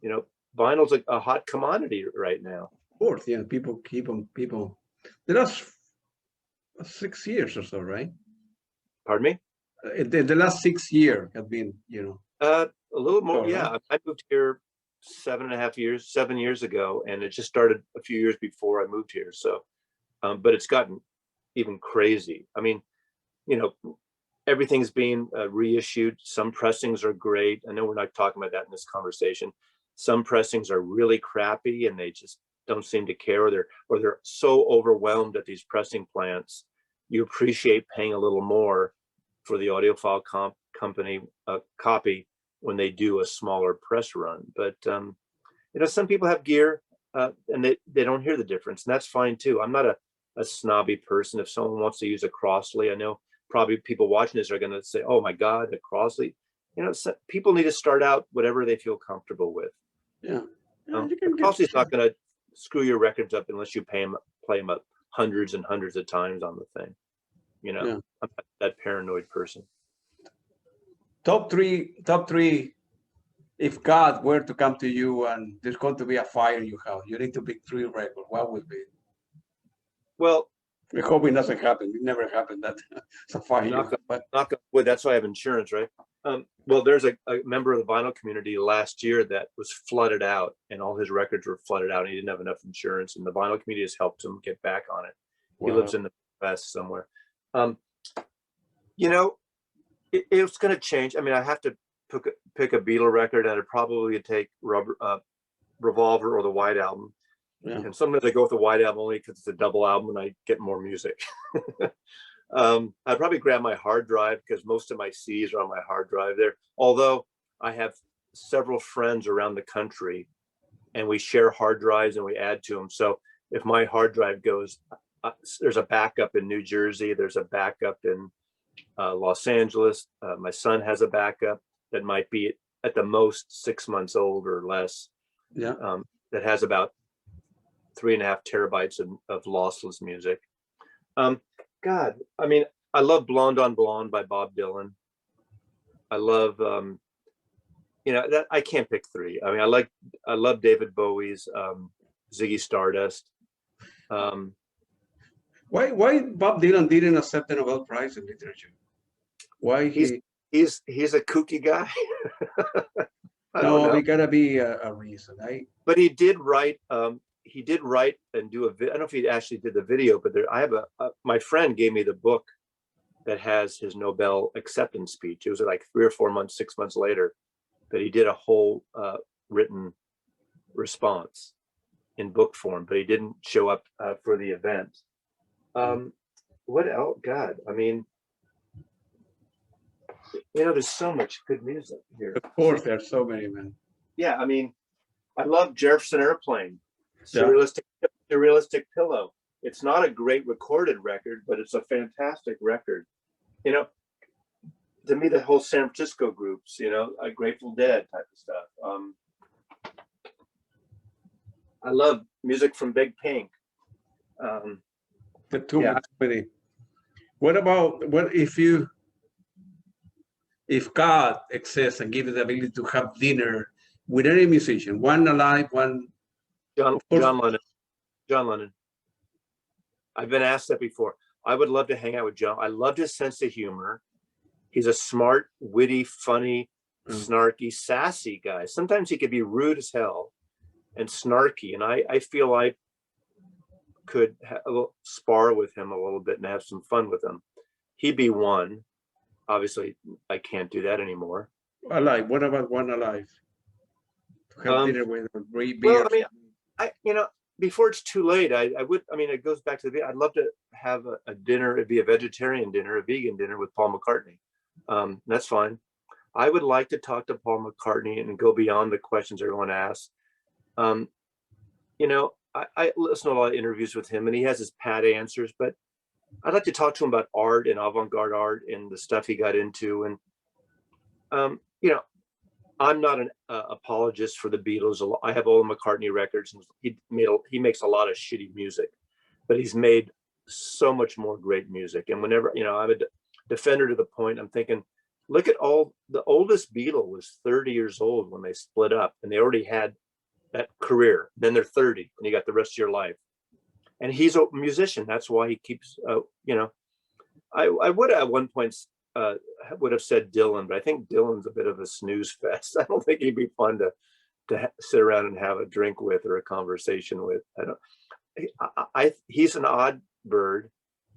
You know, vinyl's a hot commodity right now. Of course, yeah, people keep them, the last 6 years or so, right? Pardon me? The last 6 years have been, you know. A little more, Right? yeah. I moved here 7 years ago, and it just started a few years before I moved here. So, but it's gotten even crazy. I mean, you know, everything's being reissued. Some pressings are great. I know we're not talking about that in this conversation. Some pressings are really crappy, and they just don't seem to care, or they're so overwhelmed at these pressing plants. You appreciate paying a little more for the audiophile company copy when they do a smaller press run. But you know, some people have gear and they don't hear the difference, and that's fine too. I'm not a snobby person. If someone wants to use a Crossley, I know probably people watching this are going to say, "Oh my God, a Crossley." You know, people need to start out whatever they feel comfortable with. Yeah, Crossley's not going to screw your records up unless you play them up hundreds and hundreds of times on the thing. You know, I'm not that paranoid person. Top three. If God were to come to you and there's going to be a fire in your house, you need to pick 3 records. What would be? Well, I hope it doesn't happen. It never happened that it's a fire. knock on wood. That's why I have insurance, right? Well, there's a member of the vinyl community last year that was flooded out, and all his records were flooded out, and he didn't have enough insurance, and the vinyl community has helped him get back on it. He lives in the West somewhere. You know, it's going to change. I mean, I have to pick a Beatle record, and it'd probably take Revolver or the White Album. Yeah. And sometimes I go with the White Album only because it's a double album and I get more music. I'd probably grab my hard drive because most of my CDs are on my hard drive there. Although I have several friends around the country and we share hard drives and we add to them. So if my hard drive goes, there's a backup in New Jersey, there's a backup in Los Angeles. My son has a backup that might be at the most 6 months old or less. Yeah. That has about 3.5 terabytes of lossless music. God, I mean, I love Blonde on Blonde by Bob Dylan. I love, you know, that I can't pick 3. I mean, I love David Bowie's Ziggy Stardust. Why Bob Dylan didn't accept the Nobel Prize in Literature? Why he's a kooky guy. No, there gotta be a reason. But he did write. He did write and do I don't know if he actually did the video, but I have my friend gave me the book that has his Nobel acceptance speech. It was like 3 or 4 months, 6 months later that he did a whole written response in book form, but he didn't show up for the event. What else? God, I mean, you know, there's so much good music here. Of course, there's so many, man. Yeah, I mean, I love Jefferson Airplane. Surrealistic Pillow. It's not a great recorded record, but it's a fantastic record. You know, to me, the whole San Francisco groups, you know, a Grateful Dead type of stuff. I love music from Big Pink. The too many. What about if God exists and gives you the ability to have dinner with any musician, one alive, one. John Lennon. I've been asked that before. I would love to hang out with John. I loved his sense of humor. He's a smart, witty, funny, snarky, sassy guy. Sometimes he could be rude as hell and snarky. And I feel I could spar with him a little bit and have some fun with him. He'd be one. Obviously, I can't do that anymore. Alive. What about one alive? To have dinner with or beer. Well, I mean, you know, before it's too late, I would. I mean, it goes back to I'd love to have a dinner. It'd be a vegetarian dinner, a vegan dinner with Paul McCartney. That's fine. I would like to talk to Paul McCartney and go beyond the questions everyone asks. You know, I listen to a lot of interviews with him, and he has his pat answers. But I'd like to talk to him about art and avant-garde art and the stuff he got into. And you know, I'm not an apologist for the Beatles. I have all the McCartney records, and he makes a lot of shitty music, but he's made so much more great music. And whenever, you know, I'm a defender to the point, I'm thinking, look at the oldest Beatle was 30 years old when they split up, and they already had that career. Then they're 30 and you got the rest of your life. And he's a musician. That's why he keeps, you know, I would at one point would have said Dylan, but I think Dylan's a bit of a snooze fest. I don't think he'd be fun to sit around and have a drink with or a conversation with. He's an odd bird,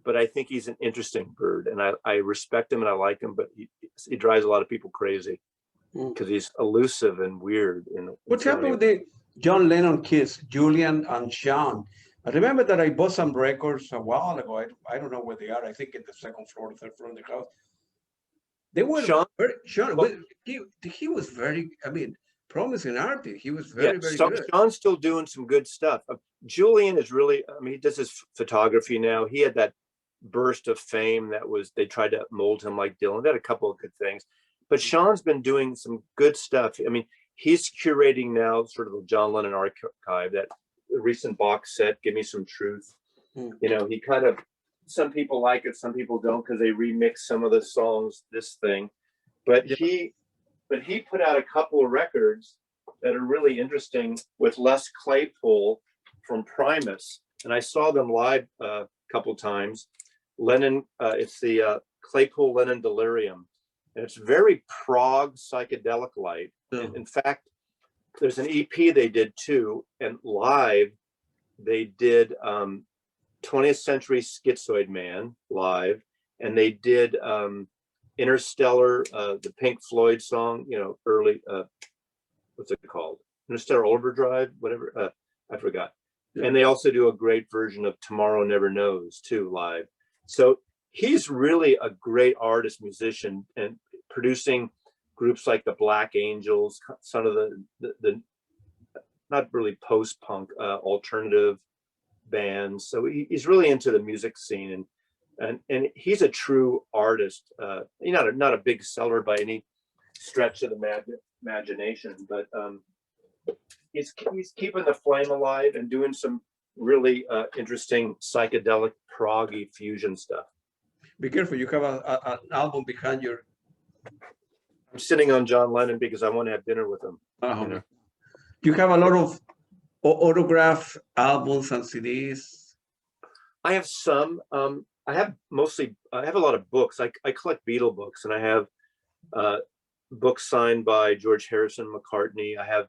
but I think he's an interesting bird, and I respect him and I like him, but he drives a lot of people crazy because he's elusive and weird. What's happened with the John Lennon kids, Julian and Sean? I remember that I bought some records a while ago. I don't know where they are. I think in the second floor, third floor of the house. They were Sean. Well, he was very, I mean, promising artist. He was very good. Sean's still doing some good stuff. Julian is really, I mean, he does his photography now. He had that burst of fame they tried to mold him like Dylan. They had a couple of good things, but Sean's been doing some good stuff. I mean, he's curating now sort of the John Lennon archive, that recent box set, Give Me Some Truth. You know, he kind of, some people like it, some people don't, because they remix some of the songs, this thing. But he put out a couple of records that are really interesting with Les Claypool from Primus. And I saw them live a couple of times. Lennon, it's the Claypool Lennon Delirium. And it's very prog psychedelic light. In fact, there's an EP they did too, and live they did 20th Century Schizoid Man live, and they did Interstellar, the Pink Floyd song, you know, early, what's it called? Interstellar Overdrive, whatever, I forgot. And they also do a great version of Tomorrow Never Knows too live. So he's really a great artist, musician, and producing groups like the Black Angels, some of the not really post-punk, alternative bands. So he's really into the music scene, and he's a true artist. He's not a big seller by any stretch of the imagination, but he's keeping the flame alive and doing some really interesting psychedelic proggy fusion stuff. Be careful, you have an album behind your. I'm sitting on John Lennon because I want to have dinner with him. You know? You have a lot of autograph albums and CDs. I have some. I have a lot of books. I collect Beatle books, and I have books signed by George Harrison, McCartney. I have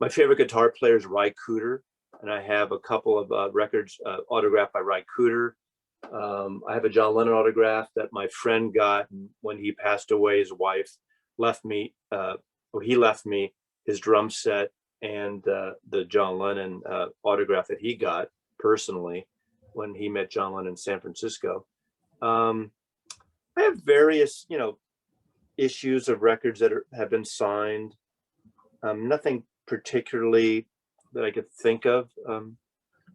my favorite guitar player is Ry Cooder, and I have a couple of records autographed by Ry Cooder. I have a John Lennon autograph that my friend got when he passed away. His wife left me, he left me his drum set and the John Lennon autograph that he got personally when he met John Lennon in San Francisco. I have various, you know, issues of records that have been signed. Nothing particularly that I could think of.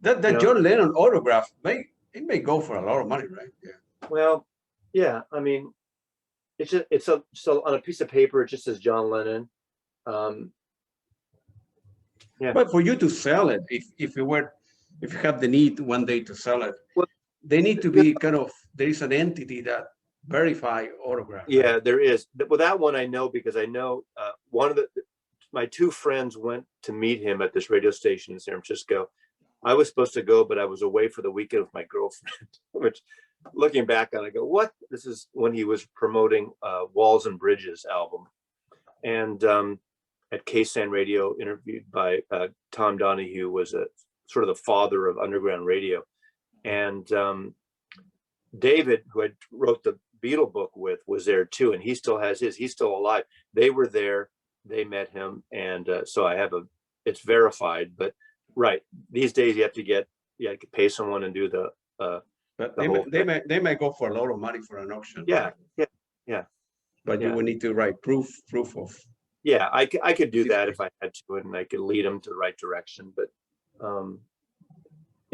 That John Lennon autograph it may go for a lot of money, right? Yeah. Well, yeah. I mean, it's on a piece of paper. It just says John Lennon. Yeah. But for you to sell it, if you have the need one day to sell it, well, they need to be there is an entity that verify autograph. Yeah, right? There is. Well, that one I know because I know my two friends went to meet him at this radio station in San Francisco. I was supposed to go, but I was away for the weekend with my girlfriend, which looking back on, I go, what? This is when he was promoting Walls and Bridges album. And at KSAN Radio, interviewed by Tom Donahue, was a sort of the father of underground radio. And David, who I wrote the Beatle book with, was there too. And he still has his, he's still alive. They were there, they met him. And so I have it's verified, but right. These days you have to pay someone and do the but they may go for a lot of money for an auction. Yeah. Right? Yeah. But you would need to write proof of. Yeah, I could do that if I had to, and I could lead them to the right direction. But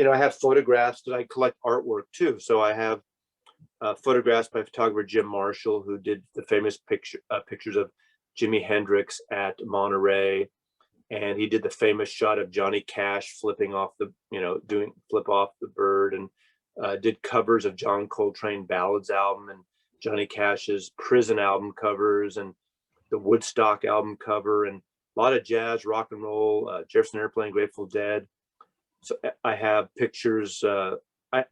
I have photographs that I collect artwork too. So I have photographs by photographer Jim Marshall, who did the famous pictures of Jimi Hendrix at Monterey. And he did the famous shot of Johnny Cash flipping off the, doing flip off the bird, and did covers of John Coltrane Ballads album and Johnny Cash's Prison album covers and the Woodstock album cover, and a lot of jazz, rock and roll, Jefferson Airplane, Grateful Dead. So I have pictures. I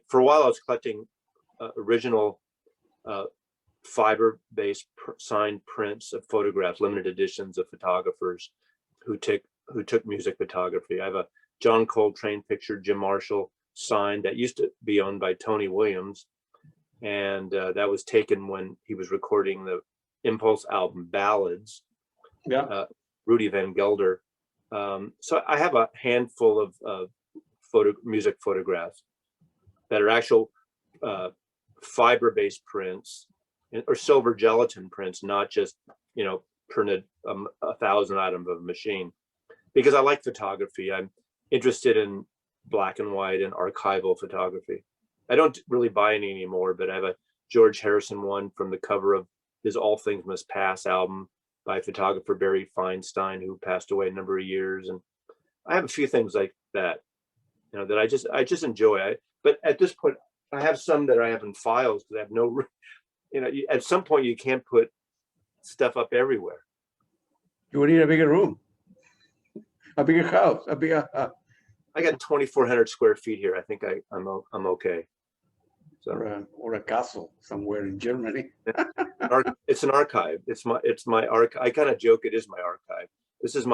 for a while I was collecting original fiber-based signed prints of photographs, limited editions of photographers who took music photography. I have a John Coltrane picture, Jim Marshall signed, that used to be owned by Tony Williams, and that was taken when he was recording the Impulse album Ballads. Yeah. Rudy Van Gelder. So I have a handful of music photographs that are actual fiber-based prints or silver gelatin prints, not just printed 1,000 items of a machine, because I like photography. I'm interested in black and white and archival photography. I don't really buy any anymore, but I have a George Harrison one from the cover of his All Things Must Pass album by photographer Barry Feinstein, who passed away a number of years. And I have a few things like that, that I just enjoy. But at this point, I have some that I have in files because I have no, at some point you can't put stuff up everywhere. You would need a bigger room, a bigger house, a bigger. I got 2,400 square feet here. I think I'm okay. So. Or a castle somewhere in Germany. It's an archive. It's my archive. I kind of joke it is my archive. This is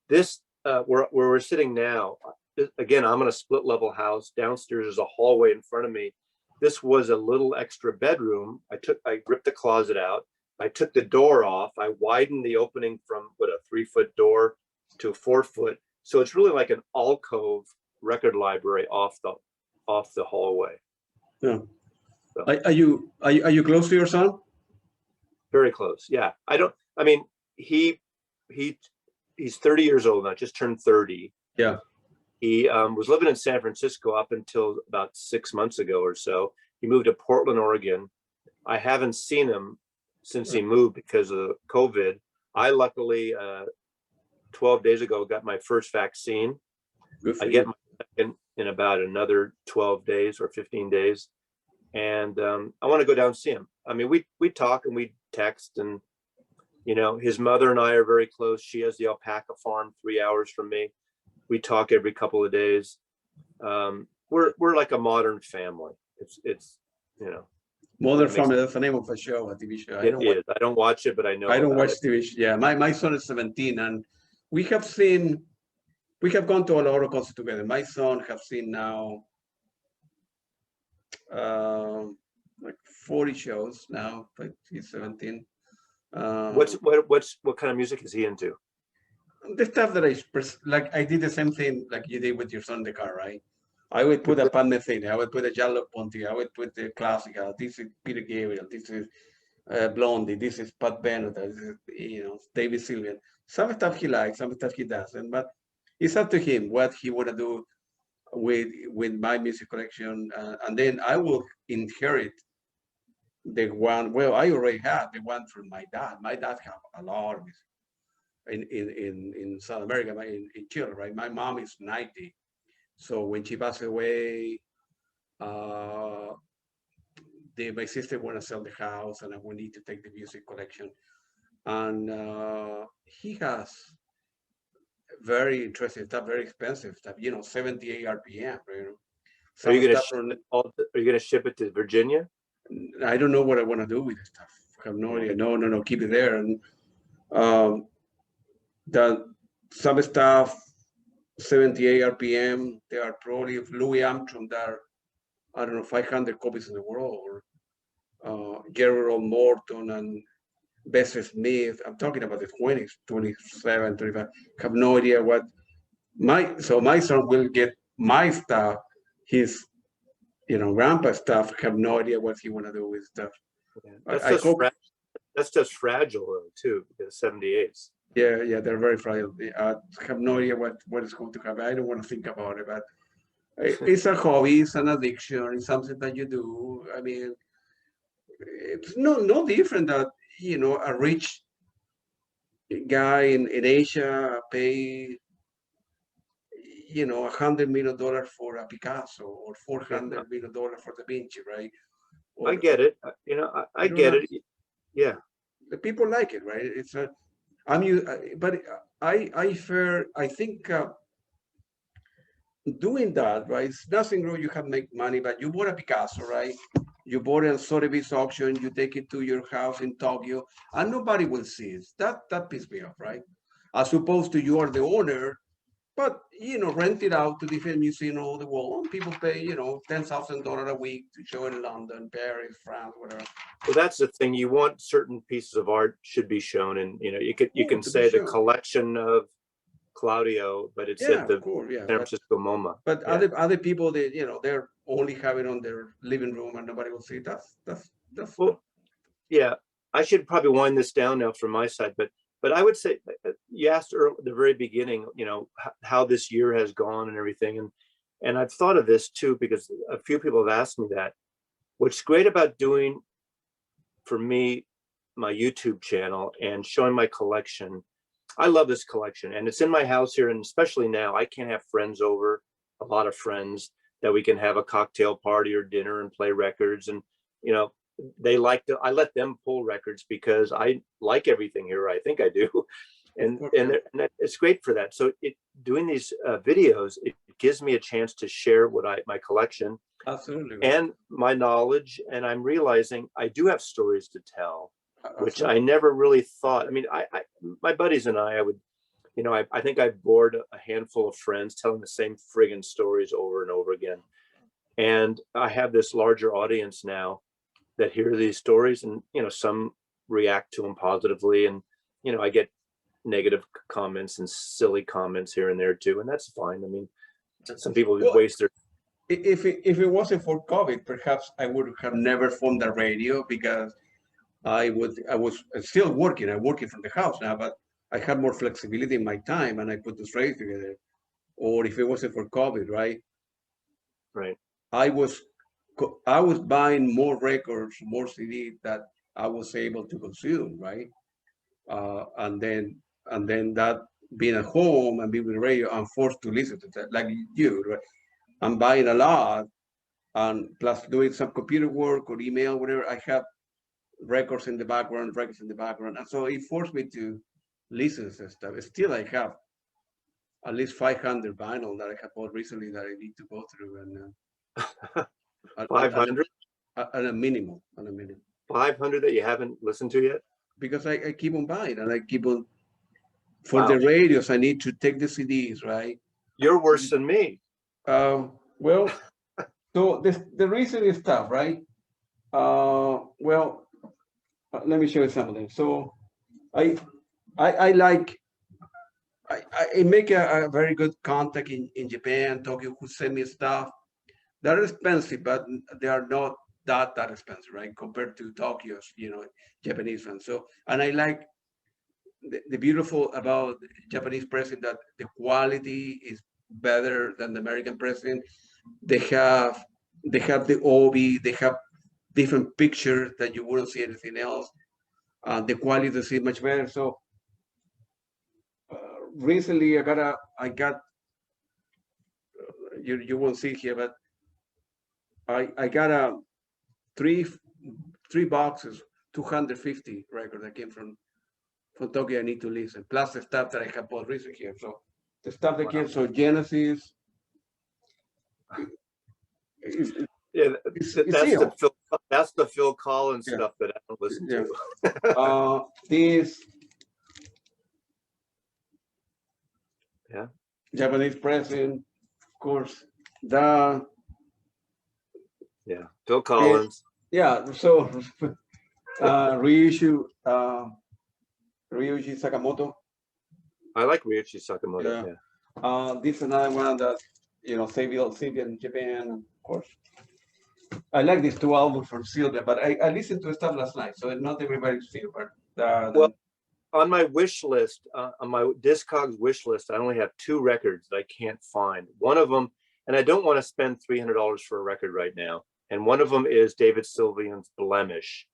this where we're sitting now. Again, I'm in a split level house. Downstairs is a hallway in front of me. This was a little extra bedroom. I ripped the closet out. I took the door off. I widened the opening from a 3-foot door to a 4-foot. So it's really like an alcove record library off the hallway. Yeah. So. Are you close to your son? Very close. Yeah. He's 30 years old now, just turned 30. Yeah. He was living in San Francisco up until about 6 months ago or so. He moved to Portland, Oregon. I haven't seen him since he moved because of COVID. I luckily 12 days ago got my first vaccine. I get my second in about another 12 days or 15 days. And I want to go down and see him. We talk and we text, and his mother and I are very close. She has the alpaca farm 3 hours from me. We talk every couple of days. We're like a modern family. It's Modern Family. That's the name of a show, a TV show. I don't watch it, but I know. I don't watch TV show. Yeah, my son is 17, and we have gone to a lot of concerts together. My son has seen now like 40 shows now, but he's 17. What kind of music is he into? The stuff that I did the same thing like you did with your son in the car, right? I would put a Pat Metheny, I would put a Giallo Ponti, I would put the classical. This is Peter Gabriel, this is Blondie, this is Pat Bennett, this is David Sylvian. Some stuff he likes, some stuff he doesn't, but it's up to him what he want to do with my music collection, and then I will inherit the one. Well, I already have the one from my dad. My dad have a lot of music in South America, in Chile, right? My mom is 90, so when she passed away, my sister want to sell the house, and I will need to take the music collection, and he has very interesting stuff, very expensive stuff, 78 RPM. Are you going to ship it to Virginia? I don't know what I want to do with this stuff. I have no idea. No, keep it there. And some stuff, 78 RPM, there are probably of Louis Armstrong that are, I don't know, 500 copies in the world, or Gerald Morton and Bessie Smith. I'm talking about the 20s, 27, 35. I have no idea what my son will get my stuff, his grandpa's stuff. I have no idea what he want to do with stuff. Yeah. That's just fragile though too, the 78s. Yeah, they're very fragile. I have no idea what it's going to happen. I don't want to think about it, but It's a hobby, it's an addiction, it's something that you do. I mean, it's no different that, you know, a rich guy in Asia pay, you know, $100 million for a Picasso or $400 million for Da Vinci, right? I Or get it. You know, I don't get know. it. Yeah. The people like it, right? It's a, but I think doing that, right? It's nothing wrong. You can make money, but you bought a Picasso, right? You bought it at Sotheby's auction. You take it to your house in Tokyo, and nobody will see it. That pissed me off, right? As opposed to you are the owner, but you know, rent it out to different museums all the world. People pay, you know, $10,000 a week to show in London, Paris, France, whatever. Well, that's the thing. You want certain pieces of art should be shown, and you know, you can To be say the shown. collection of Claudio, but it's Yeah, at the of course, yeah. San Francisco MoMA. But Yeah. other people, they, you know, they're only having on their living room and nobody will see. That's Well, yeah, I should probably wind this down now from my side, but I would say you asked early, at the very beginning, you know, how this year has gone and everything, and I've thought of this too because a few people have asked me that. What's great about doing, for me, my YouTube channel and showing my collection, I love this collection, and it's in my house here, and especially now, I can't have friends over, a lot of friends that we can have a cocktail party or dinner and play records, and you know, they like to. I let them pull records because I like everything here. I think I do, and it's great for that. So doing these videos, it gives me a chance to share my collection. absolutely. And my knowledge, and I'm realizing I do have stories to tell, which Absolutely. I never really thought. I mean, my buddies and I would, you know, I think I bored a handful of friends telling the same friggin' stories over and over again. And I have this larger audience now that hear these stories, and you know, some react to them positively, and you know, I get negative comments and silly comments here and there too, and that's fine. I mean, some people Well, waste their. if it wasn't for COVID, perhaps I would have never formed a radio because I was still working. I'm working from the house now, but I had more flexibility in my time and I put the radio together. Or if it wasn't for COVID, right? Right. I was buying more records, more CD that I was able to consume, right? And then that being at home and being with radio, I'm forced to listen to that, like you, right? I'm buying a lot, and plus doing some computer work or email, whatever. I have records in the background, and so it forced me to listen to stuff. Still, I have at least 500 vinyl that I have bought recently that I need to go through, and 500. at a minimum, 500 that you haven't listened to yet? because I keep on buying and I keep on. For Wow. the radios, I need to take the CDs, right? You're worse than me. Well, so the reason is tough, right? Well, let me show you something. So I like I make a very good contact in Japan, Tokyo, who send me stuff. They're expensive, but they are not that expensive, right? Compared to Tokyo's, you know, Japanese ones. So, and I like the beautiful about Japanese pressing that the quality is better than the American pressing. They have the obi, they have different pictures that you wouldn't see anything else. The quality is much better. So recently I got you won't see here, but I got a three boxes, 250 records that came from Tokyo. I need to listen, plus the stuff that I have bought recently here. So the stuff that came, so Genesis. Yeah, It's that's the Phil Collins Yeah. stuff that I don't listen Yeah. to. This Yeah. Japanese pressing, of course. The Yeah, Phil Collins. yeah. So reissue Ryuichi Sakamoto. I like Ryuichi Sakamoto. Yeah. Yeah. This is another one that, you know, Sylvia in Japan, of course. I like these two albums from Sylvia, but I listened to stuff last night, so not everybody's Sylvia. Well, on my wish list, on my Discogs wish list, I only have 2 records that I can't find. One of them and I don't want to spend $300 for a record right now. And one of them is David Sylvian's Blemish.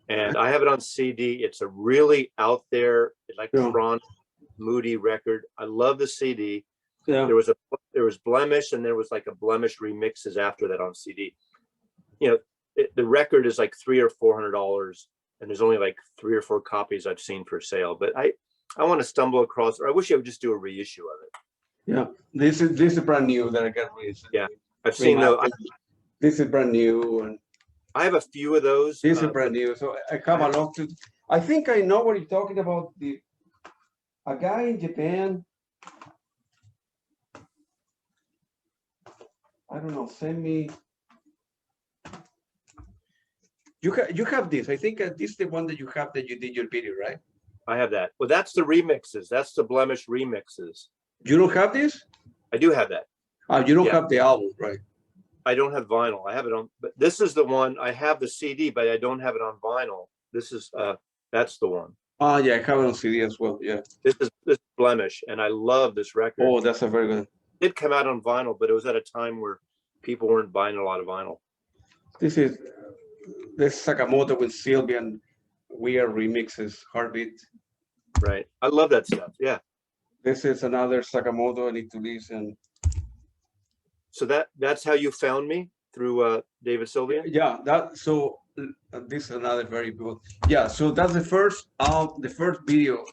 And I have it on CD. It's a really out there electronic, moody record. I love the CD. Yeah. There was Blemish, and there was like a Blemish remixes after that on CD. You know, the record is like $300 or $400, and there's only like 3 or 4 copies I've seen for sale. But I want to stumble across, or I wish I would just do a reissue of it. Yeah, this is brand new that I got recently. Yeah, I've seen those. This is brand new, and I have a few of those. This is brand new, so I have a lot to. I think I know what you're talking about. A guy in Japan. I don't know. Send me. You have this. I think this is the one that you have that you did your video, right? I have that. Well, that's the remixes. That's the Blemish remixes. You don't have this? I do have that. You don't have the album, right? I don't have vinyl. I have it on, but this is the one. I have the CD, but I don't have it on vinyl. This is that's the one. Oh yeah, I have it on CD as well. Yeah. This is Blemish, and I love this record. Oh, that's a very good. It did come out on vinyl, but it was at a time where people weren't buying a lot of vinyl. This Sakamoto with Sylvian weird remixes, Heartbeat. Right. I love that stuff. Yeah. This is another Sakamoto I need to listen. So that's how you found me, through David Sylvian? Yeah, this is another very good. Yeah, so that's the first video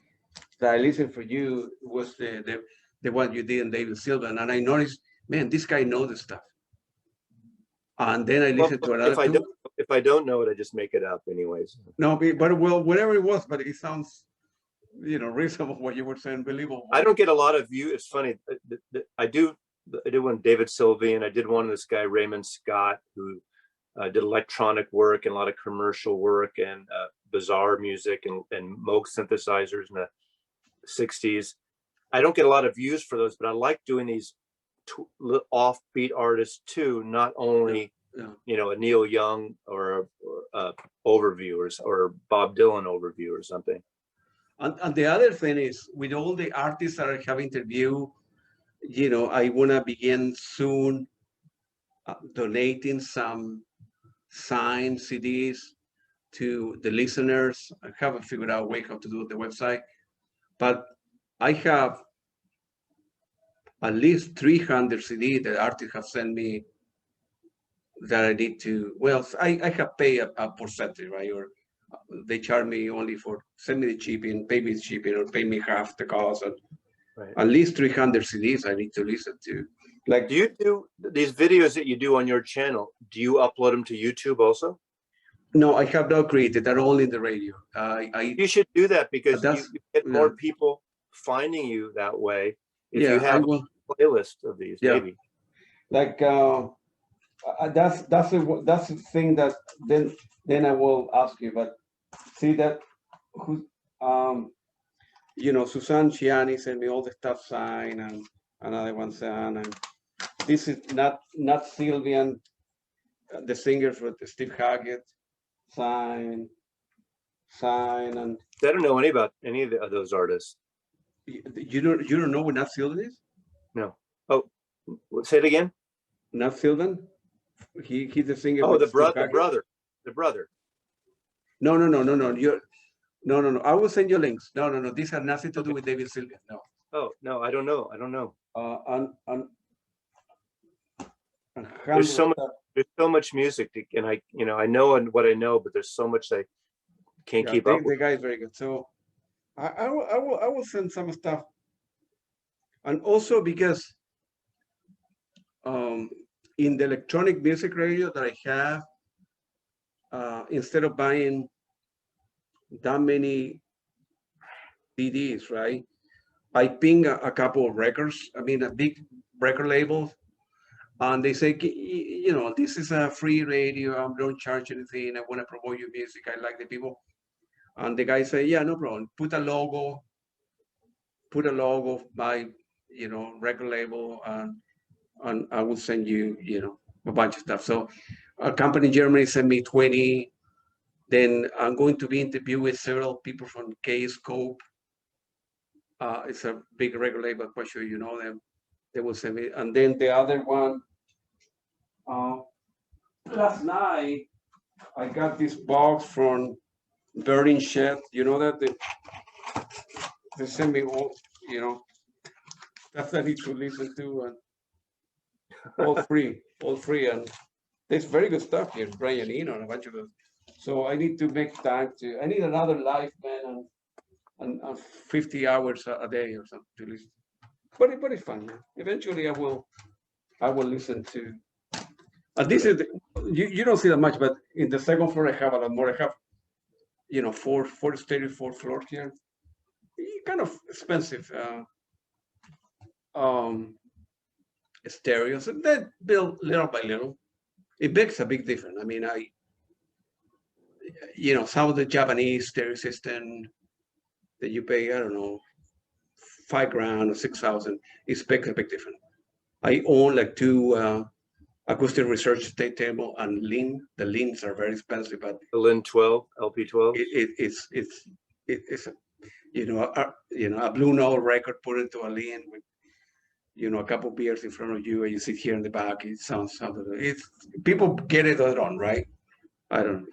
that I listened for you was the one you did in David Sylvian, and I noticed, man, this guy knows the stuff. And then I listened to another. If I don't know it, I just make it up anyways. No, but well, whatever it was, but it sounds, reasonable what you were saying, believable. I don't get a lot of views. It's funny. I did one David Sylvian. I did one of this guy Raymond Scott, who did electronic work and a lot of commercial work and bizarre music and Moog synthesizers in the 60s. I don't get a lot of views for those, but I like doing these offbeat artists too, not only a Neil Young or a overview or Bob Dylan overview or something. And the other thing is, with all the artists that I have interviewed, I want to begin soon donating some signed CDs to the listeners. I haven't figured out a way how to do the website, but I have at least 300 CDs that artists have sent me that I need to, I have paid a percentage, right? Or they charge me only for send me the shipping, pay me the shipping, or pay me half the cost. And right. At least 300 CDs I need to listen to. Like, do you do these videos that you do on your channel? Do you upload them to YouTube also? No, I have not created. They're all in the radio. You should do that because you get more people finding you that way. If you have a playlist of these, maybe. Like that's the thing that then I will ask you. But see that who Suzanne Ciani sent me all the stuff signed, and another one signed, and this is not Sylvian, the singer for Steve Hackett, signed, and I don't know about any of those artists. You don't know what Nat Sylvian is? No. Oh, say it again. Nat Sylvian. He's the singer. Oh, the brother. No. No. I will send you links. No. These have nothing to do with David Sylvian. No. Oh no, I don't know. There's so much music, and I know what I know, but there's so much I can't keep up with. The guy is very good. So I will send some stuff, and also because in the electronic music radio that I have, instead of buying that many CDs, right? I ping a couple of records. I mean, a big record label, and they say, this is a free radio. I don't charge anything. I want to promote your music. I like the people. And the guy say, yeah, no problem. Put a logo by, record label, and I will send you, a bunch of stuff. So a company in Germany sent me 20. Then I'm going to be interviewing several people from K-Scope. It's a big record label. I'm quite sure you know them. They will send me, and then the other one. Last night, I got this box from Burning Shed. You know that they send me all, stuff that I need to listen to, and all free, and there's very good stuff here. Brian Eno and a bunch of those. So I need to make time to. I need another life, man, and 50 hours a day or something to listen. But it's fun, man. Eventually, I will listen to. And this is you don't see that much, but in the second floor I have a lot more. I have, four stereo, 4 floors here. Kind of expensive stereos, and then built little by little. It makes a big difference. I mean, some of the Japanese stereo system that you pay, I don't know, $5,000 or $6,000, it makes a big difference. I own like 2 acoustic research state table and Lin. The Lins are very expensive, but The Lin 12, LP 12. It's a Blue Note record put into a Lin with a couple beers in front of you, and you sit here in the back. It sounds something. It's people get it or don't, right? I don't.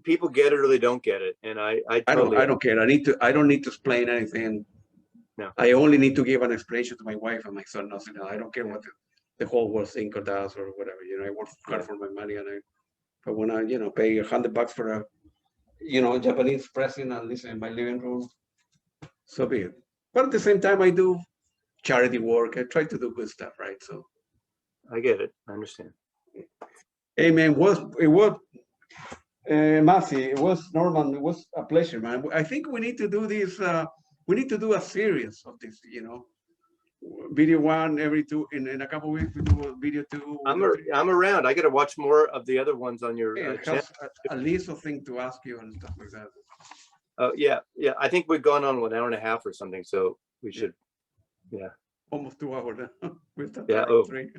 People get it or they don't get it, and I don't care. I don't need to explain anything. No. I only need to give an explanation to my wife and my son. Nothing else. I don't care what the whole world thinks or does or whatever. I work hard for my money, and I want to pay $100 for a Japanese pressing and listen in my living room. So be it. But at the same time, I do charity work. I try to do good stuff, right? So I get it. I understand. Hey man, it was Mazzy, it was Norman. It was a pleasure, man. I think we need to do this. We need to do a series of this. Video 1 every 2 in a couple of weeks. We do video 2. I'm around. I got to watch more of the other ones on your channel. A list of things to ask you and stuff like that. Oh yeah. I think we've gone on 1 hour and a half or something, so we should. Yeah. Almost 2 hours. We've done 3.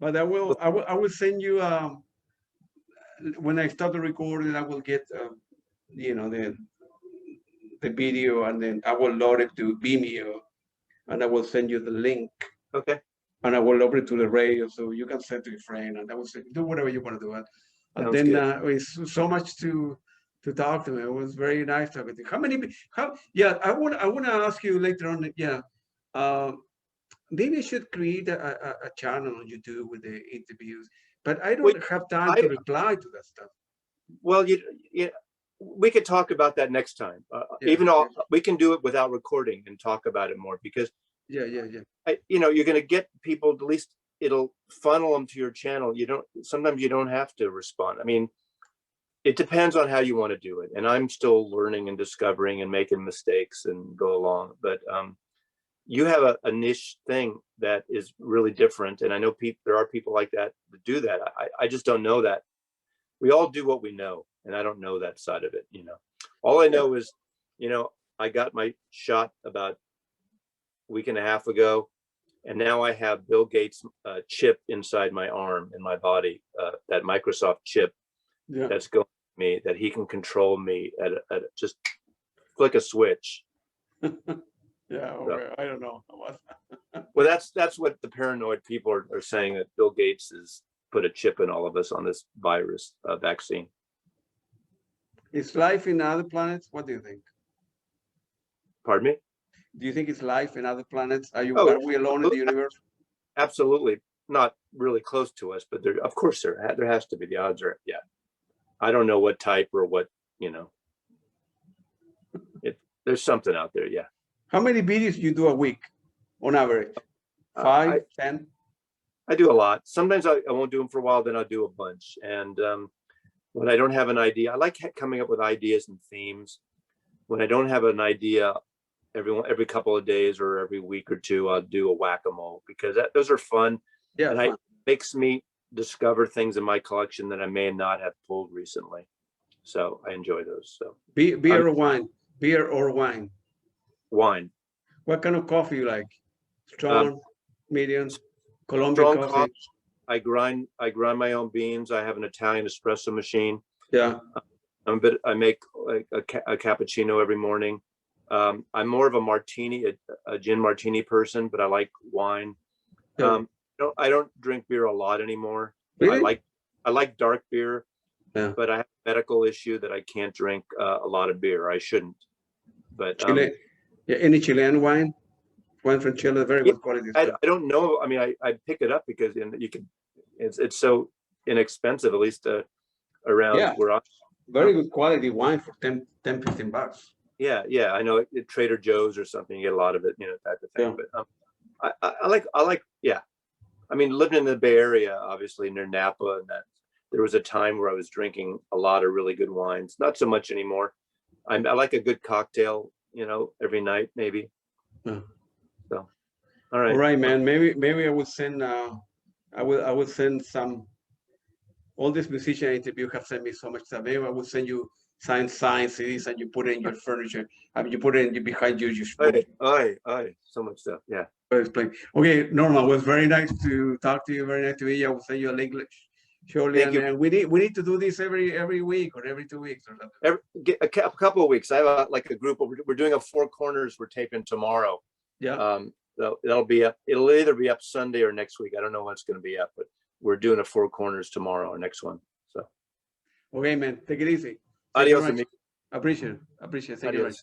But I will send you. When I start the recording, I will get the video, and then I will load it to Vimeo, and I will send you the link. Okay. And I will load it to the radio, so you can send to your friend, and I will say do whatever you want to do. And then it's so much to talk to me. It was very nice talking to you. I want to ask you later on. Yeah. Maybe I should create a channel on YouTube with the interviews, but I don't have time to reply to that stuff. Well, we could talk about that next time. We can do it without recording and talk about it more, because you're going to get people, at least it'll funnel them to your channel. Sometimes you don't have to respond. I mean, it depends on how you want to do it. And I'm still learning and discovering and making mistakes and go along. But you have a niche thing that is really different. And I know there are people like that do that. I just don't know that. We all do what we know. And I don't know that side of it. All I know is, I got my shot about a week and a half ago. And now I have Bill Gates' chip inside my arm, in my body, that Microsoft chip that's going to me, that he can control me at just flick a switch. Yeah, okay. I don't know. Well, that's what the paranoid people are saying, that Bill Gates has put a chip in all of us on this virus vaccine. Is life in other planets? What do you think? Pardon me? Do you think it's life in other planets? Are we alone in the universe? Absolutely. Not really close to us, but of course there has to be. The odds are, yeah. I don't know what type or what, there's something out there, yeah. How many videos do you do a week on average? 5, 10? I do a lot. Sometimes I won't do them for a while, then I'll do a bunch. And when I don't have an idea, I like coming up with ideas and themes. When I don't have an idea, every couple of days or every week or 2, I'll do a whack-a-mole, because those are fun. Yeah, and it makes me discover things in my collection that I may not have pulled recently. So I enjoy those. So beer or wine? Beer or wine? Wine. What kind of coffee you like? Strong, medium, Colombian coffee? I grind my own beans. I have an Italian espresso machine. Yeah. I make like a cappuccino every morning. I'm more of a martini, a gin martini person, but I like wine. I don't drink beer a lot anymore. Really? I like dark beer, Yeah. but I have a medical issue that I can't drink a lot of beer. I shouldn't. But Chile, yeah, any Chilean wine? Wine from Chile, very yeah, good quality I stuff. don't know. I mean, I pick it up because you can. It's so inexpensive, at least around Yeah, where I'm. very good quality wine for 10, 15 bucks. Yeah, I know at Trader Joe's or something, you get a lot of it, type of thing. Yeah. But I like, yeah. I mean, living in the Bay Area, obviously near Napa, and that there was a time where I was drinking a lot of really good wines. Not so much anymore. I like a good cocktail, every night maybe. Yeah. So, all right. All right, man. Maybe I will send. I will send some. All these musician interview have sent me so much stuff. Maybe I will send you signed CDs and you put it in your furniture. I mean, you put it in behind you. You So much stuff. Yeah. playing. Okay, Norman, it was very nice to talk to you. Very nice to meet you. I will send you a link shortly. Thank you. And we need to do this every week or every 2 weeks or something. A couple of weeks. I have a group. We're doing a Four Corners. We're taping tomorrow. Yeah. That'll be up. It'll either be up Sunday or next week. I don't know when it's going to be up, but we're doing a Four Corners tomorrow, our next one. So. Okay, man. Take it easy. Adios, amigo. Appreciate it. Thank you very much.